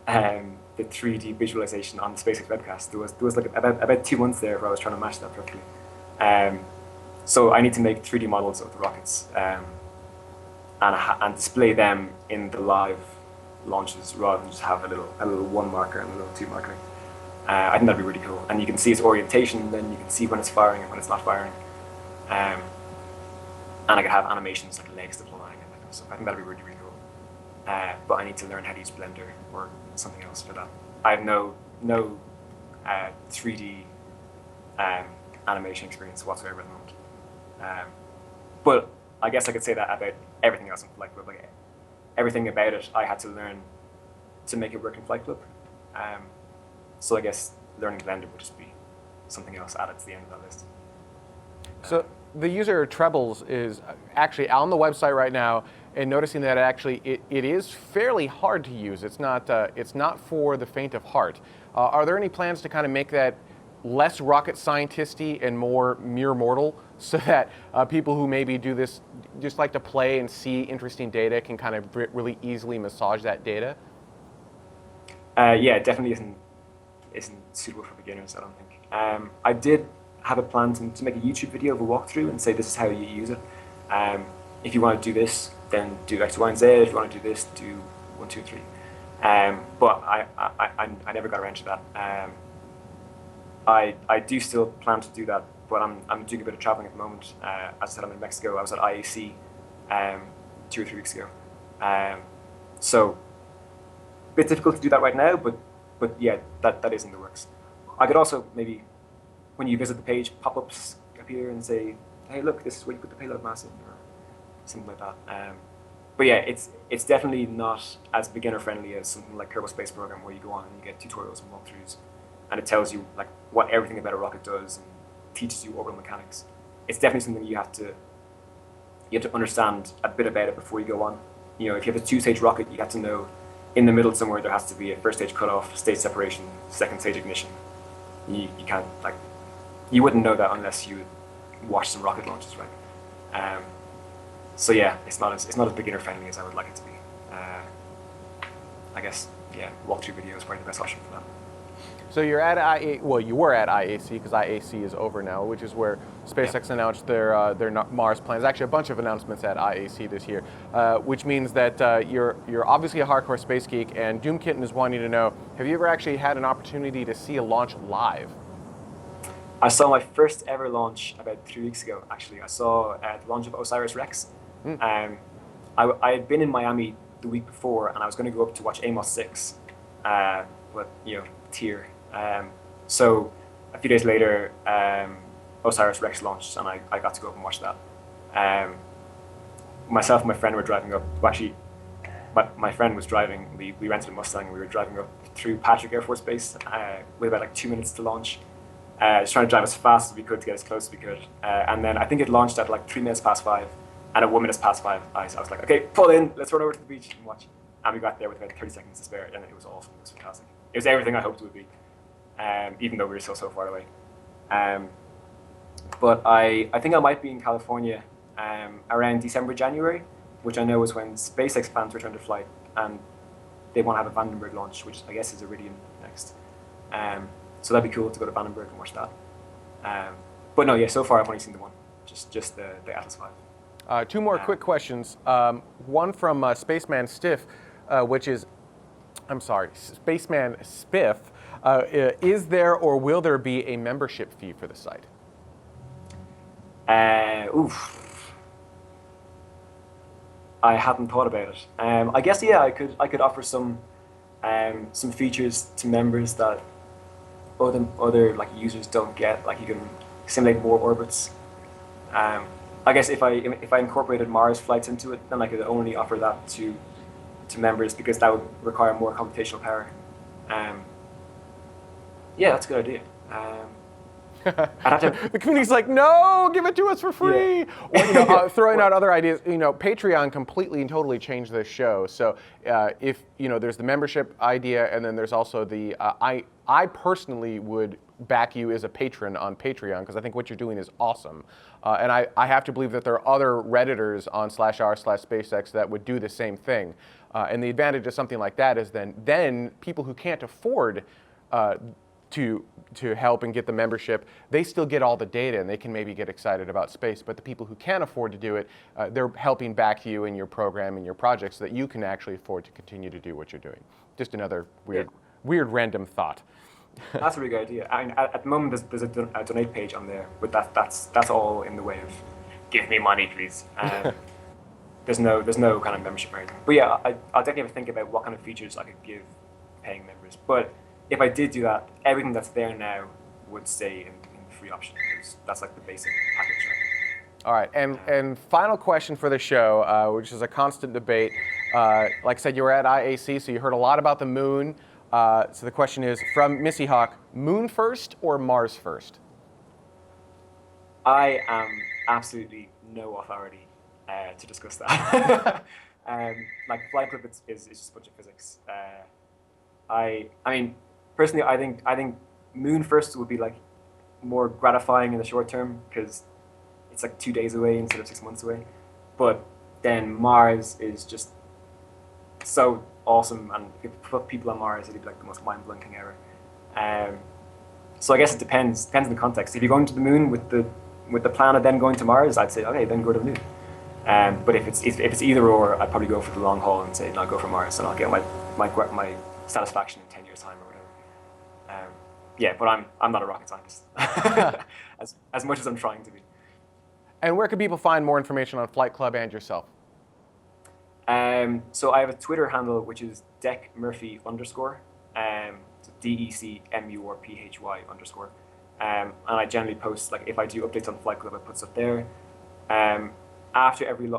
the 3D visualization on the SpaceX webcast. There was like about 2 months there where I was trying to match that perfectly. So I need to make 3D models of the rockets and display them in the live launches rather than just have a little 1 marker and a little 2 marker. I think that'd be really cool. And you can see its orientation, then you can see when it's firing and when it's not firing. And I could have animations like legs deploying and that kind of stuff. I think that'd be really, really cool. But I need to learn how to use Blender or something else for that. I have no 3D animation experience whatsoever at the moment. But I guess I could say that about everything else in Flight Club. Like everything about it, I had to learn to make it work in Flight Club. So I guess learning Blender would just be something else added to the end of that list. So the user Trebles is actually on the website right now, and noticing that actually it is fairly hard to use. It's not for the faint of heart. Are there any plans to kind of make that less rocket scientist-y and more mere mortal, so that people who maybe do this just like to play and see interesting data can kind of really easily massage that data? Yeah, it definitely isn't suitable for beginners, I don't think. I did have a plan to make a YouTube video of a walkthrough and say this is how you use it. If you want to do this, then do X, Y, and Z. If you want to do this, do 1, 2, 3. But I never got around to that. I do still plan to do that, but I'm doing a bit of traveling at the moment. As I said, I'm in Mexico. I was at IAC 2 or 3 weeks ago. So a bit difficult to do that right now, but yeah, that is in the works. I could also maybe, when you visit the page, pop-ups appear and say, hey, look, this is where you put the payload mass in, or something like that. But yeah, it's definitely not as beginner-friendly as something like Kerbal Space Program, where you go on and you get tutorials and walkthroughs, and it tells you like what everything about a rocket does and teaches you orbital mechanics. It's definitely something you have to understand a bit about it before you go on. If you have a 2-stage rocket, you have to know in the middle somewhere there has to be a first stage cutoff, stage separation, second stage ignition. You can't, like, you wouldn't know that unless you watch some rocket launches, right? So yeah, it's not as beginner friendly as I would like it to be. I guess walkthrough video is probably the best option for that. So you're at you were at IAC, because IAC is over now, which is where SpaceX announced their Mars plans. Actually, a bunch of announcements at IAC this year, which means that you're obviously a hardcore space geek, and Doom Kitten is wanting to know, have you ever actually had an opportunity to see a launch live? I saw my first ever launch about 3 weeks ago, actually. I saw the launch of OSIRIS-REx. I had been in Miami the week before, and I was going to go up to watch Amos 6, tier. So a few days later, OSIRIS-REx launched, and I got to go up and watch that. Myself and my friend were driving up. Well, actually, my friend was driving. We rented a Mustang, and we were driving up through Patrick Air Force Base with about 2 minutes to launch. Just trying to drive as fast as we could to get as close as we could. And then I think it launched at 3 minutes past 5, and at 1 minute past 5, I was like, okay, pull in, let's run over to the beach and watch. and we got there with about 30 seconds to spare, and it was awesome. It was fantastic. It was everything I hoped it would be, even though we were still so far away. But I think I might be in California around December, January, which I know is when SpaceX plans to return to flight, and they want to have a Vandenberg launch, which I guess is Iridium next. So that'd be cool to go to Vandenberg and watch that. But no, yeah, so far I've only seen the one, just the Atlas V. Two more quick questions. One from Spaceman Stiff, which is, I'm sorry, Spaceman Spiff. Is there or will there be a membership fee for the site? I hadn't thought about it. I guess yeah, I could offer some features to members that other like users don't get. Like you can simulate more orbits. I guess if I incorporated Mars flights into it, then I could only offer that to members because that would require more computational power. Yeah, that's a good idea. I'd have to, The community's like, no, give it to us for free. Yeah. Or, you know, throwing out other ideas. You know, Patreon completely and totally changed this show. So if you know, there's the membership idea, and then there's also the I personally would back you as a patron on Patreon because I think what you're doing is awesome. And I have to believe that there are other Redditors on /r/SpaceX that would do the same thing. And the advantage of something like that is then people who can't afford to help and get the membership, they still get all the data and they can maybe get excited about space. But the people who can't afford to do it, they're helping back you in your program and your project so that you can actually afford to continue to do what you're doing. Just another weird random thought. that's a really good idea. I mean, at the moment, there's a donate page on there, but that's all in the way of give me money, please. There's no kind of membership or anything. But yeah, I'll definitely have to think about what kind of features I could give paying members. But if I did do that, everything that's there now would stay in the free option because that's like the basic package, right? All right, and final question for the show, which is a constant debate. Like I said, you were at IAC, so you heard a lot about the moon. So the question is, from Missy Hawk, moon first or Mars first? I am absolutely no authority to discuss that. Like Flight Club is just a bunch of physics. I mean, personally, I think moon first would be like more gratifying in the short term because it's like 2 days away instead of 6 months away. But then Mars is just so awesome, and if you put people on Mars, it'd be like the most mind-blowing thing ever. So I guess it depends on the context. If you're going to the moon with the plan of then going to Mars, I'd say okay, then go to the moon. But if it's either or, I'd probably go for the long haul and say no, I'll go for Mars, and I'll get my satisfaction in 10 years time or whatever. Yeah, but I'm not a rocket scientist as much as I'm trying to be. And where can people find more information on Flight Club and yourself? So I have a Twitter handle which is DecMurphy_, so DecMurphy_, and I generally post, like if I do updates on Flight Club, I put stuff there. After every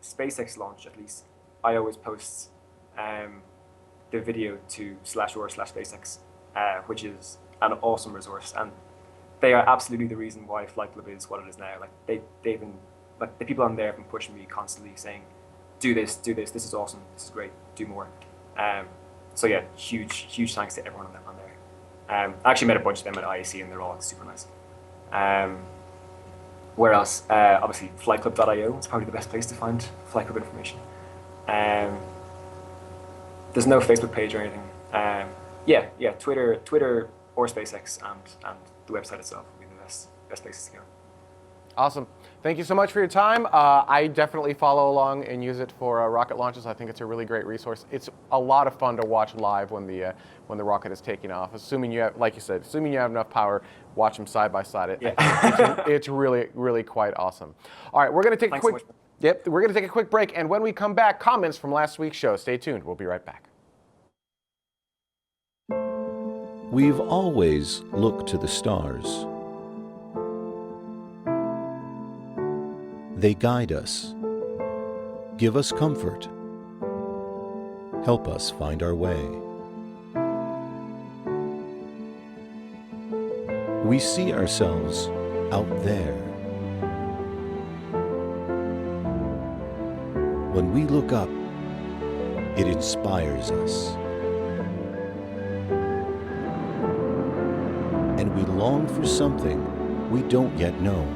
SpaceX launch, at least, I always post the video to /or/SpaceX, which is an awesome resource, and they are absolutely the reason why Flight Club is what it is now. Like they've been, like the people on there have been pushing me constantly, saying, "Do this, this is awesome, this is great, do more." So yeah, huge thanks to everyone on there. I actually met a bunch of them at IAC, and they're all super nice. Where else? Obviously, flightclub.io is probably the best place to find Flight Club information. There's no Facebook page or anything. Yeah, Twitter or SpaceX, and the website itself would be the best places to go. Awesome. Thank you so much for your time. I definitely follow along and use it for rocket launches. I think it's a really great resource. It's a lot of fun to watch live when the rocket is taking off. Assuming you have, like you said, assuming you have enough power, watch them side by side. It's really quite awesome. All right, we're going to take a quick. So Yep, we're going to take a quick break, and when we come back, comments from last week's show. Stay tuned. We'll be right back. We've always looked to the stars. They guide us, give us comfort, help us find our way. We see ourselves out there. When we look up, It inspires us. And we long for something we don't yet know.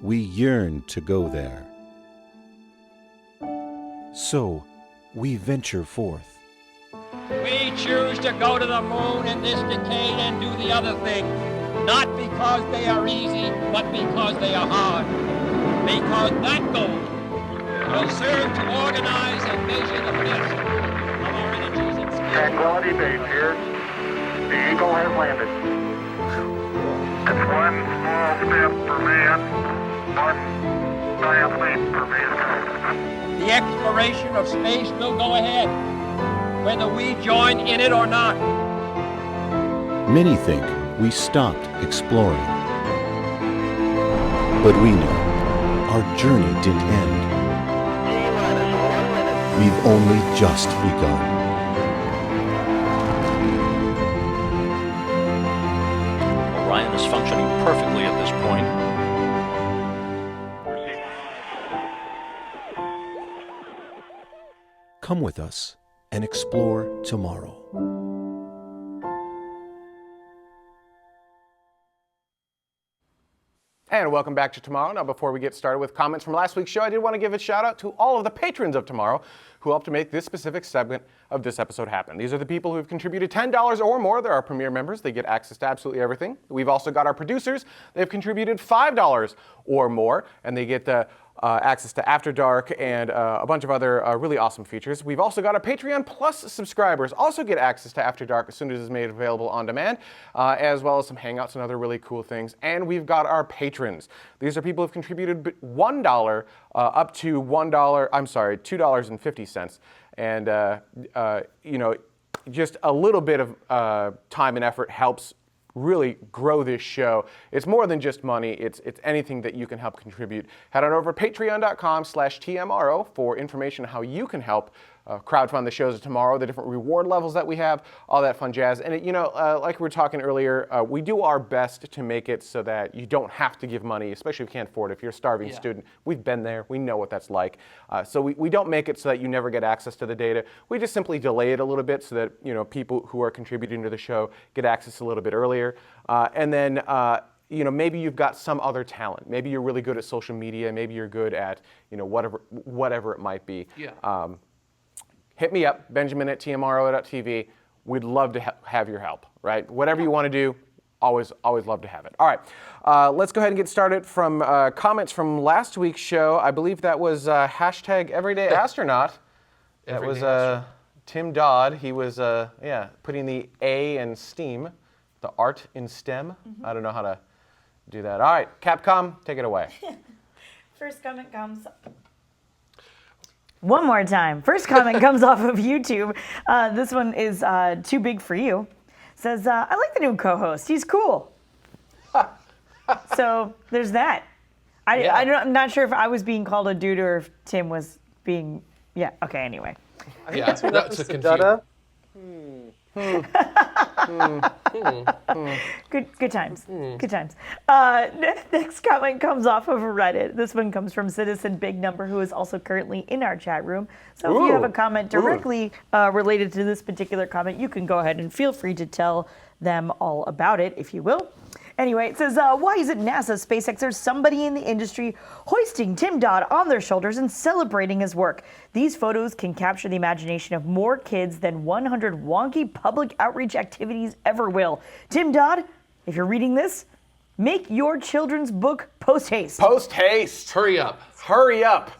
We yearn to go there. So, we venture forth. We choose to go to the moon in this decade and do the other thing, not because they are easy, but because they are hard. Because that goal will serve to organize and measure the best of our energies and skills. Tranquility Base here. The Eagle has landed. It's one small step for man, one giant leap for mankind. The exploration of space will go ahead, whether we join in it or not. Many think we stopped exploring. But we know our journey didn't end. We've only just begun. Orion is functioning perfectly at this point. Come with us and explore tomorrow. And welcome back to Tomorrow. Now, before we get started with comments from last week's show, I did want to give a shout out to all of the patrons of Tomorrow who helped to make this specific segment of this episode happen. These are the people who have contributed $10 or more. They're our premier members. They get access to absolutely everything. We've also got our producers. They've contributed $5 or more, and they get the access to After Dark and a bunch of other really awesome features. We've also got our Patreon Plus subscribers also get access to After Dark as soon as it's made available on demand, as well as some Hangouts and other really cool things. And we've got our patrons. These are people who've contributed $1 up to $2.50. And, you know, just a little bit of time and effort helps really grow this show. It's more than just money. It's anything that you can help contribute. Head on over to patreon.com/TMRO for information on how you can help crowdfund the shows of tomorrow, the different reward levels that we have, all that fun jazz. And, you know, like we were talking earlier, we do our best to make it so that you don't have to give money, especially if you can't afford it. If you're a starving student, we've been there. We know what that's like. So we don't make it so that you never get access to the data. We just simply delay it a little bit so that, you know, people who are contributing to the show get access a little bit earlier. And then, you know, maybe you've got some other talent. Maybe you're really good at social media. Maybe you're good at, you know, whatever it might be. Yeah. Hit me up, benjamin@tmro.tv. We'd love to have your help, right? Whatever you want to do, always love to have it. All right, let's go ahead and get started from comments from last week's show. I believe that was hashtag Everyday Astronaut. That was Tim Dodd. He was, putting the A in STEAM, the art in STEM. I don't know how to do that. All right, Capcom, take it away. First comment comes. One more time. First comment comes off of YouTube. This one is too big for you. Says, I like the new co-host. He's cool. So there's that. I'm not sure if I was being called a dude or if Tim was being, okay, anyway. Yeah, that's a confusion. Good times. Good times. Next comment comes off of Reddit. This one comes from Citizen Big Number, who is also currently in our chat room. So if you have a comment directly related to this particular comment, you can go ahead and feel free to tell them all about it, if you will. Anyway, it says, why isn't NASA, SpaceX, or somebody in the industry hoisting Tim Dodd on their shoulders and celebrating his work? These photos can capture the imagination of more kids than 100 wonky public outreach activities ever will. Tim Dodd, if you're reading this, make your children's book post-haste. Post-haste. Hurry up. Hurry up.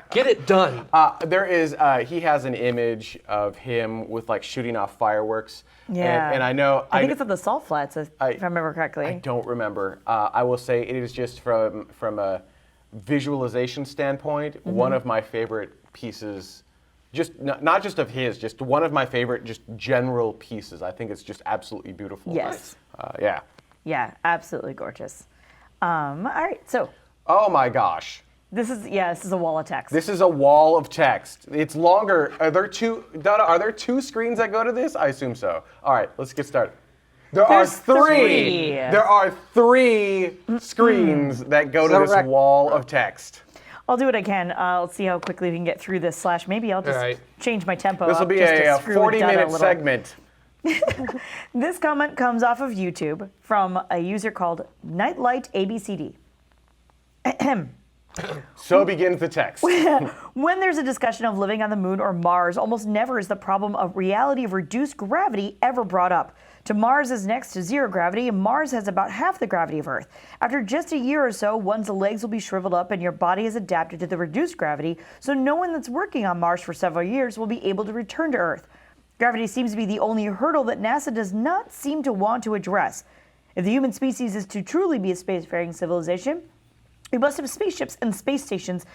Get it done. There is, he has an image of him with like shooting off fireworks. Yeah. And I know. I think it's at the Salt Flats, if I remember correctly. I don't remember. I will say it is just from a visualization standpoint, one of my favorite pieces, just not just of his, just one of my favorite just general pieces. I think it's just absolutely beautiful. Yes. Yeah. Yeah, absolutely gorgeous. All right, so. Oh my gosh. This is a wall of text. This is a wall of text. It's longer. Are there two screens that go to this? I assume so. All right, let's get started. There's three. There are three screens that go to this wall of text. I'll do what I can. I'll see how quickly we can get through this. / maybe I'll just All right. change my tempo. This will up be just to a screw with Donna 40-minute little. segment. This comment comes off of YouTube from a user called Nightlight ABCD. So begins the text. When there's a discussion of living on the moon or Mars, almost never is the problem of reality of reduced gravity ever brought up. To Mars is next to zero gravity, and Mars has about half the gravity of Earth. After just a year or so, one's legs will be shriveled up and your body is adapted to the reduced gravity, so no one that's working on Mars for several years will be able to return to Earth. Gravity seems to be the only hurdle that NASA does not seem to want to address. If the human species is to truly be a spacefaring civilization, we must have spaceships and space stations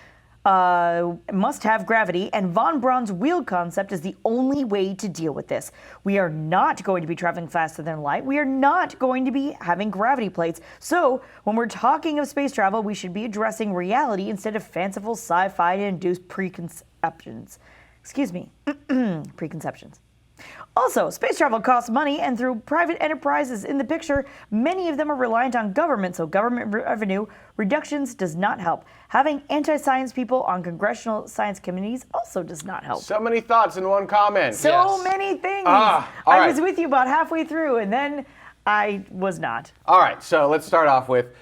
must have gravity, and von Braun's wheel concept is the only way to deal with this. We are not going to be traveling faster than light. We are not going to be having gravity plates. So when we're talking of space travel, we should be addressing reality instead of fanciful sci-fi induced preconceptions. Excuse me, preconceptions. Also, space travel costs money, and through private enterprises in the picture, many of them are reliant on government, so government revenue reductions does not help. Having anti-science people on congressional science committees also does not help. So many thoughts in one comment. So many things. All I right. was with you about halfway through, and then I was not. All right, so let's start off with,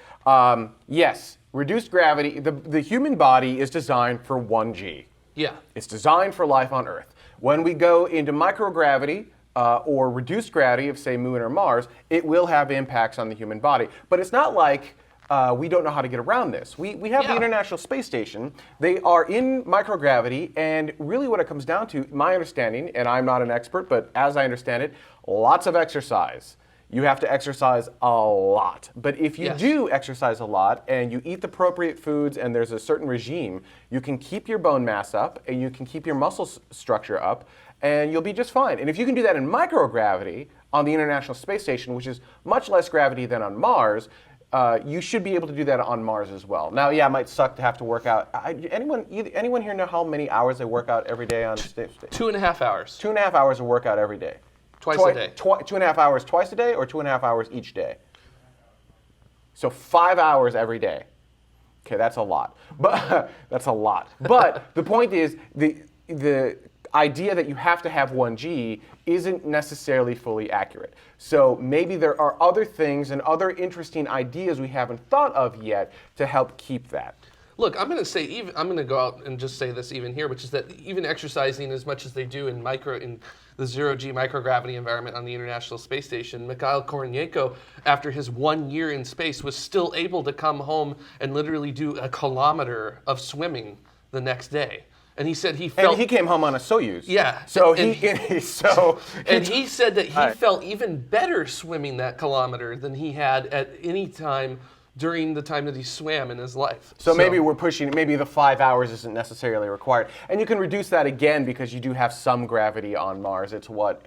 yes, reduced gravity. The human body is designed for 1G. Yeah. It's designed for life on Earth. When we go into microgravity or reduced gravity of, say, Moon or Mars, it will have impacts on the human body. But it's not like we don't know how to get around this. We have the International Space Station. They are in microgravity, and really what it comes down to, my understanding, and I'm not an expert, but as I understand it, lots of exercise. You have to exercise a lot. But if you do exercise a lot and you eat the appropriate foods and there's a certain regime, you can keep your bone mass up and you can keep your muscle structure up and you'll be just fine. And if you can do that in microgravity on the International Space Station, which is much less gravity than on Mars, you should be able to do that on Mars as well. Now, yeah, it might suck to have to work out. Anyone here know how many hours they work out every day on Space Station? 2.5 hours. 2.5 hours of workout every day. Twice a day. 2.5 hours twice a day or 2.5 hours each day? So 5 hours every day. Okay, that's a lot. But that's a lot. But the point is, the idea that you have to have 1G isn't necessarily fully accurate. So maybe there are other things and other interesting ideas we haven't thought of yet to help keep that. Look, I'm going to say, I'm going to go out and just say this even here, which is that even exercising as much as they do in the 0G microgravity environment on the International Space Station, Mikhail Koronenko, after his 1 year in space, was still able to come home and literally do a kilometer of swimming the next day. And he said he felt. And he came home on a Soyuz. Yeah. So and he said that he felt even better swimming that kilometer than he had at any time during the time that he swam in his life. So maybe we're pushing, maybe the 5 hours isn't necessarily required. And you can reduce that again because you do have some gravity on Mars. It's what,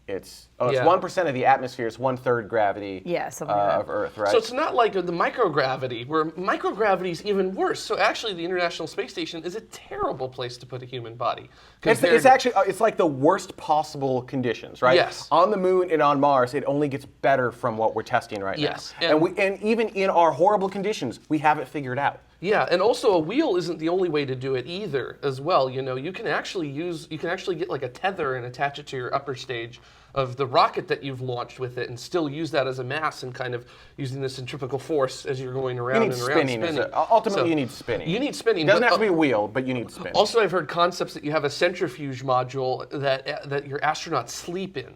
it's 1% of the atmosphere. It's 1/3 gravity something like that. of Earth, right? So it's not like the microgravity, where microgravity is even worse. So actually the International Space Station is a terrible place to put a human body. It's actually, it's like the worst possible conditions, right? Yes. On the Moon and on Mars, it only gets better from what we're testing right now. Yes. And even in our horrible conditions, we have it figured out. Yeah, and also a wheel isn't the only way to do it either as well. You know, you can actually get like a tether and attach it to your upper stage of the rocket that you've launched with it and still use that as a mass and kind of using the centrifugal force as you're going around and around spinning. Ultimately, you need spinning. You need spinning. It doesn't have to be a wheel, but you need spinning. Also, I've heard concepts that you have a centrifuge module that your astronauts sleep in.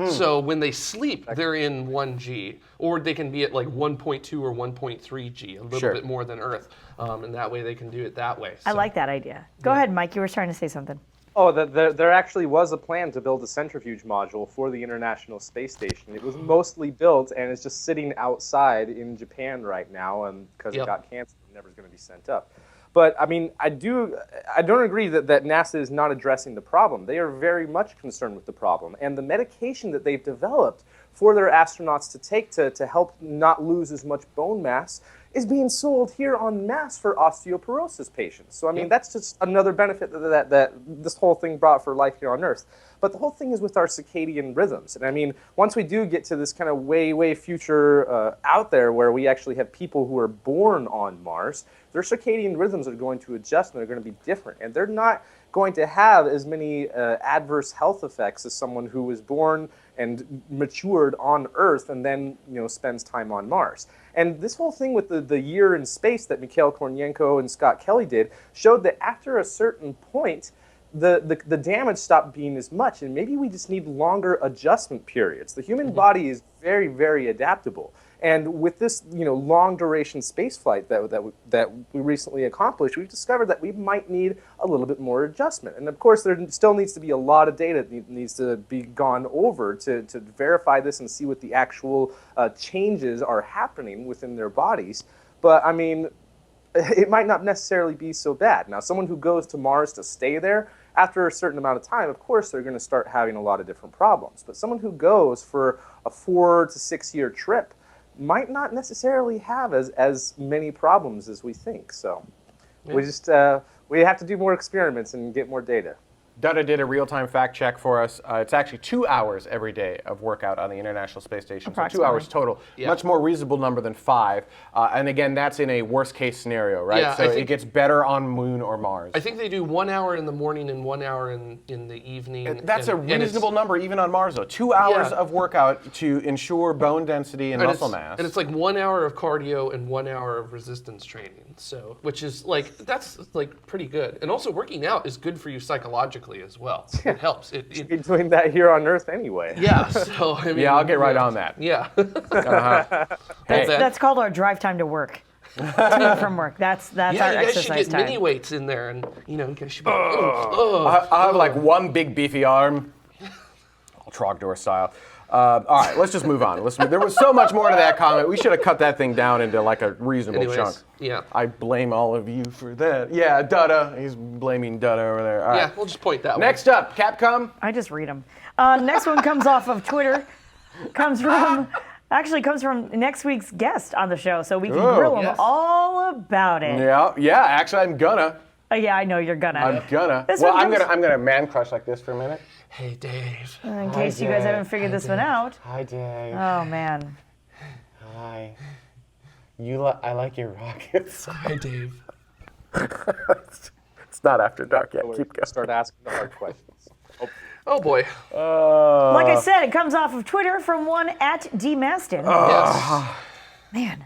So when they sleep, they're in 1G, or they can be at like 1.2 or 1.3G, a little bit more than Earth, and that way they can do it that way. I like that idea. Go ahead, Mike. You were trying to say something. Oh, there actually was a plan to build a centrifuge module for the International Space Station. It was mostly built, and it's just sitting outside in Japan right now, and because it got canceled, it never is going to be sent up. But I mean, I don't agree that NASA is not addressing the problem. They are very much concerned with the problem, and the medication that they've developed for their astronauts to take to help not lose as much bone mass is being sold here en masse for osteoporosis patients. So, I mean, that's just another benefit that this whole thing brought for life here on Earth. But the whole thing is with our circadian rhythms. And I mean, once we do get to this kind of way future out there where we actually have people who are born on Mars, their circadian rhythms are going to adjust and they're going to be different. And they're not going to have as many adverse health effects as someone who was born and matured on Earth and then spends time on Mars. And this whole thing with the year in space that Mikhail Kornienko and Scott Kelly did showed that after a certain point, the damage stopped being as much, and maybe we just need longer adjustment periods. The human body is very adaptable. And with this, long duration space flight that we recently accomplished, we've discovered that we might need a little bit more adjustment. And of course, there still needs to be a lot of data that needs to be gone over to verify this and see what the actual changes are happening within their bodies. But I mean, it might not necessarily be so bad. Now, someone who goes to Mars to stay there, after a certain amount of time, of course, they're going to start having a lot of different problems. But someone who goes for a 4 to 6 year trip might not necessarily have as many problems as we think. So we just we have to do more experiments and get more data. Dutta did a real-time fact check for us. It's actually 2 hours every day of workout on the International Space Station. So 2 hours total. Yeah. Much more reasonable number than 5. And again, that's in a worst-case scenario, right? Yeah, so it gets better on Moon or Mars. I think they do 1 hour in the morning and 1 hour in the evening. That's a reasonable number even on Mars, though. 2 hours of workout to ensure bone density and muscle mass. And it's like 1 hour of cardio and 1 hour of resistance training. So, which is that's pretty good. And also working out is good for you psychologically as well. It helps. You're doing that here on Earth anyway. Yeah. So I mean, I'll get right on that. Yeah. That's called our drive time to work. From work. That's our exercise time. You guys should get mini weights in there, and you guys should be. I have like one big beefy arm, Trogdor style. All right, let's just move on. There was so much more to that comment. We should have cut that thing down into like a reasonable chunk. Yeah. I blame all of you for that. Yeah, Dutta. He's blaming Dutta over there. All right. Yeah, we'll just point that way. Next up, Capcom. I just read them. Next one comes off of Twitter. Comes from next week's guest on the show, so we can grill him all about it. Yeah. Actually, I'm gonna. Yeah, I know you're gonna. I'm gonna man crush like this for a minute. Hey, Dave. In case you guys haven't figured this one out. Hi, Dave. Oh man. Hi. I like your rockets. Hi, Dave. It's not after dark yet. Keep going. Start asking the hard questions. Oh boy. Like I said, it comes off of Twitter from one @dmaston. Yes. Man.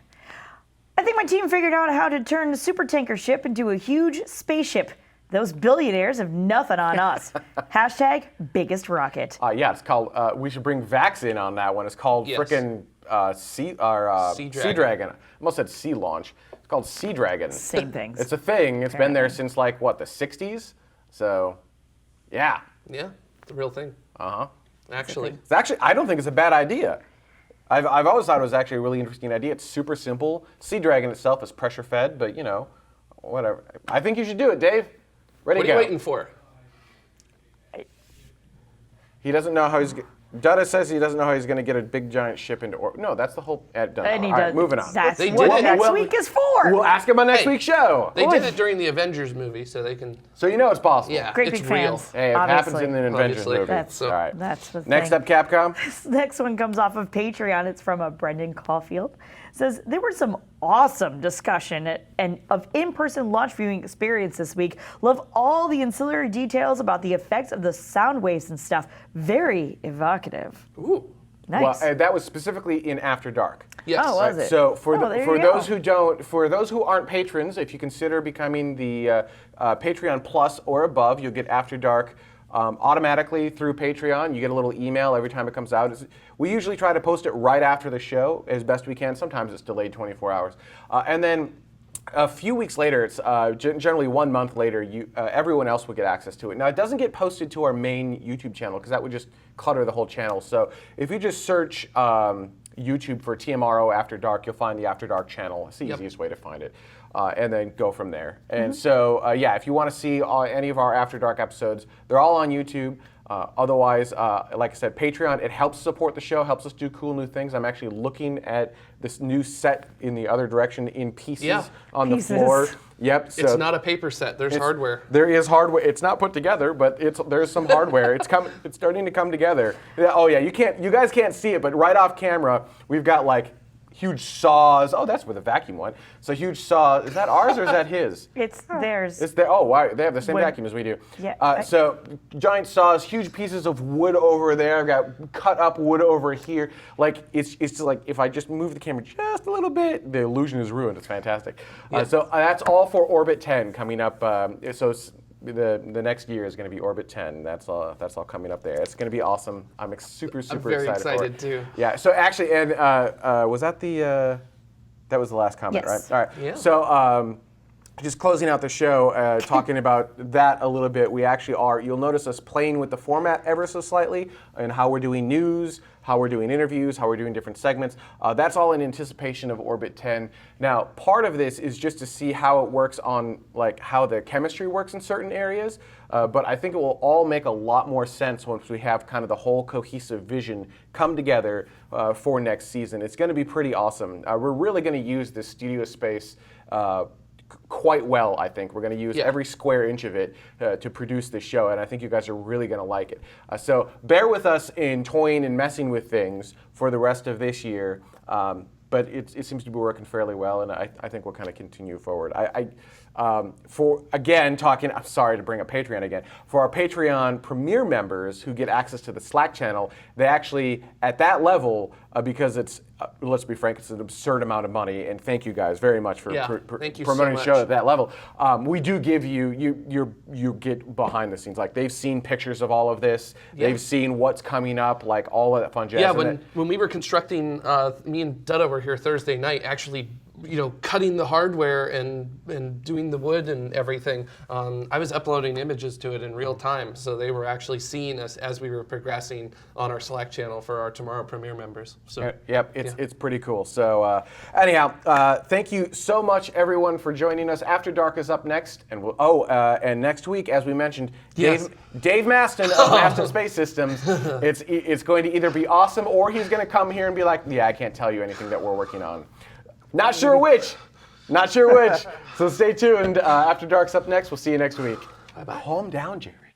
I think my team figured out how to turn the supertanker ship into a huge spaceship. Those billionaires have nothing on us. #biggest rocket. Yeah, it's called. We should bring Vax in on that one. It's called frickin' Sea Dragon. I almost said Sea Launch. It's called Sea Dragon. Same things. It's a thing. It's been there since like the 60s. So, yeah. Yeah, it's a real thing. Actually. I don't think it's a bad idea. I've always thought it was actually a really interesting idea. It's super simple. Sea Dragon itself is pressure fed, but whatever. I think you should do it, Dave. Ready to go. What are you waiting for? He doesn't know how he's. Dutta says he doesn't know how he's going to get a big giant ship into orbit. No, that's the whole. And he All does. right, moving on. That's what next week is for. We'll ask him on next week's show. They did it during the Avengers movie, so they can. So it's possible. Yeah, Great it's big real. fans. Hey, it happens in an Avengers movie. That's all right. That's the thing. Next up, Capcom. This next one comes off of Patreon. It's from Brendan Caulfield. It says, there were some awesome discussion of in-person launch viewing experience this week. Love all the ancillary details about the effects of the sound waves and stuff. Very evocative. Ooh. Nice. Well, that was specifically in After Dark. Yes. Oh, was it? So for those who aren't patrons, if you consider becoming the Patreon Plus or above, you'll get After Dark automatically through Patreon. You get a little email every time it comes out. We usually try to post it right after the show as best we can. Sometimes it's delayed 24 hours. And then a few weeks later, it's generally 1 month later, everyone else will get access to it. Now, it doesn't get posted to our main YouTube channel because that would just clutter the whole channel. So if you just search YouTube for TMRO After Dark, you'll find the After Dark channel. It's the easiest way to find it. And then go from there. And so, if you want to see any of our After Dark episodes, they're all on YouTube. Otherwise, like I said, Patreon, it helps support the show, helps us do cool new things. I'm actually looking at this new set in the other direction in pieces on the floor. Yep. So it's not a paper set. There's hardware. There is hardware. It's not put together, but there's some hardware. It's coming. It's starting to come together. Oh yeah, you guys can't see it, but right off camera, we've got like huge saws. Oh, that's where the vacuum went. So huge saw. Is that ours or is that his? It's theirs. It's their. Oh, wow. They have the same vacuum as we do. Yeah. So giant saws, huge pieces of wood over there. I've got cut up wood over here. Like it's just like if I just move the camera just a little bit, the illusion is ruined. It's fantastic. So that's all for Orbit 10 coming up. The next year is going to be Orbit 10. That's all coming up there. It's going to be awesome. I'm super very excited for it. too. Yeah. So actually, and was that that was the last comment, Yes. right? All right. Yeah. So just closing out the show, talking about that a little bit. We actually are. You'll notice us playing with the format ever so slightly and how we're doing news, how we're doing interviews, how we're doing different segments. That's all in anticipation of Orbit 10. Now, part of this is just to see how it works on, like, how the chemistry works in certain areas. But I think it will all make a lot more sense once we have kind of the whole cohesive vision come together for next season. It's going to be pretty awesome. We're really going to use this studio space quite well, I think. We're going to use every square inch of it to produce this show, and I think you guys are really going to like it. So bear with us in toying and messing with things for the rest of this year, but it seems to be working fairly well, and I think we'll kind of continue forward. I'm sorry to bring up Patreon again. For our Patreon Premier members who get access to the Slack channel, they actually, at that level, because it's, let's be frank, it's an absurd amount of money, and thank you guys very much for thank you promoting so the show much. at that level. We do give you get behind the scenes. Like, they've seen pictures of all of this. They've seen what's coming up, like all of that fun jazz. Yeah, when we were constructing, me and Dutta were here Thursday night, actually, cutting the hardware and doing the wood and everything. I was uploading images to it in real time, so they were actually seeing us as we were progressing on our Slack channel for our Tomorrow Premier members. So it's pretty cool. So anyhow, thank you so much, everyone, for joining us. After Dark is up next, and and next week, as we mentioned, Dave Maston of Maston Space Systems. It's going to either be awesome or he's going to come here and be like, I can't tell you anything that we're working on. Not sure which. So stay tuned. After Dark's up next. We'll see you next week. Bye-bye. Calm down, Jerry.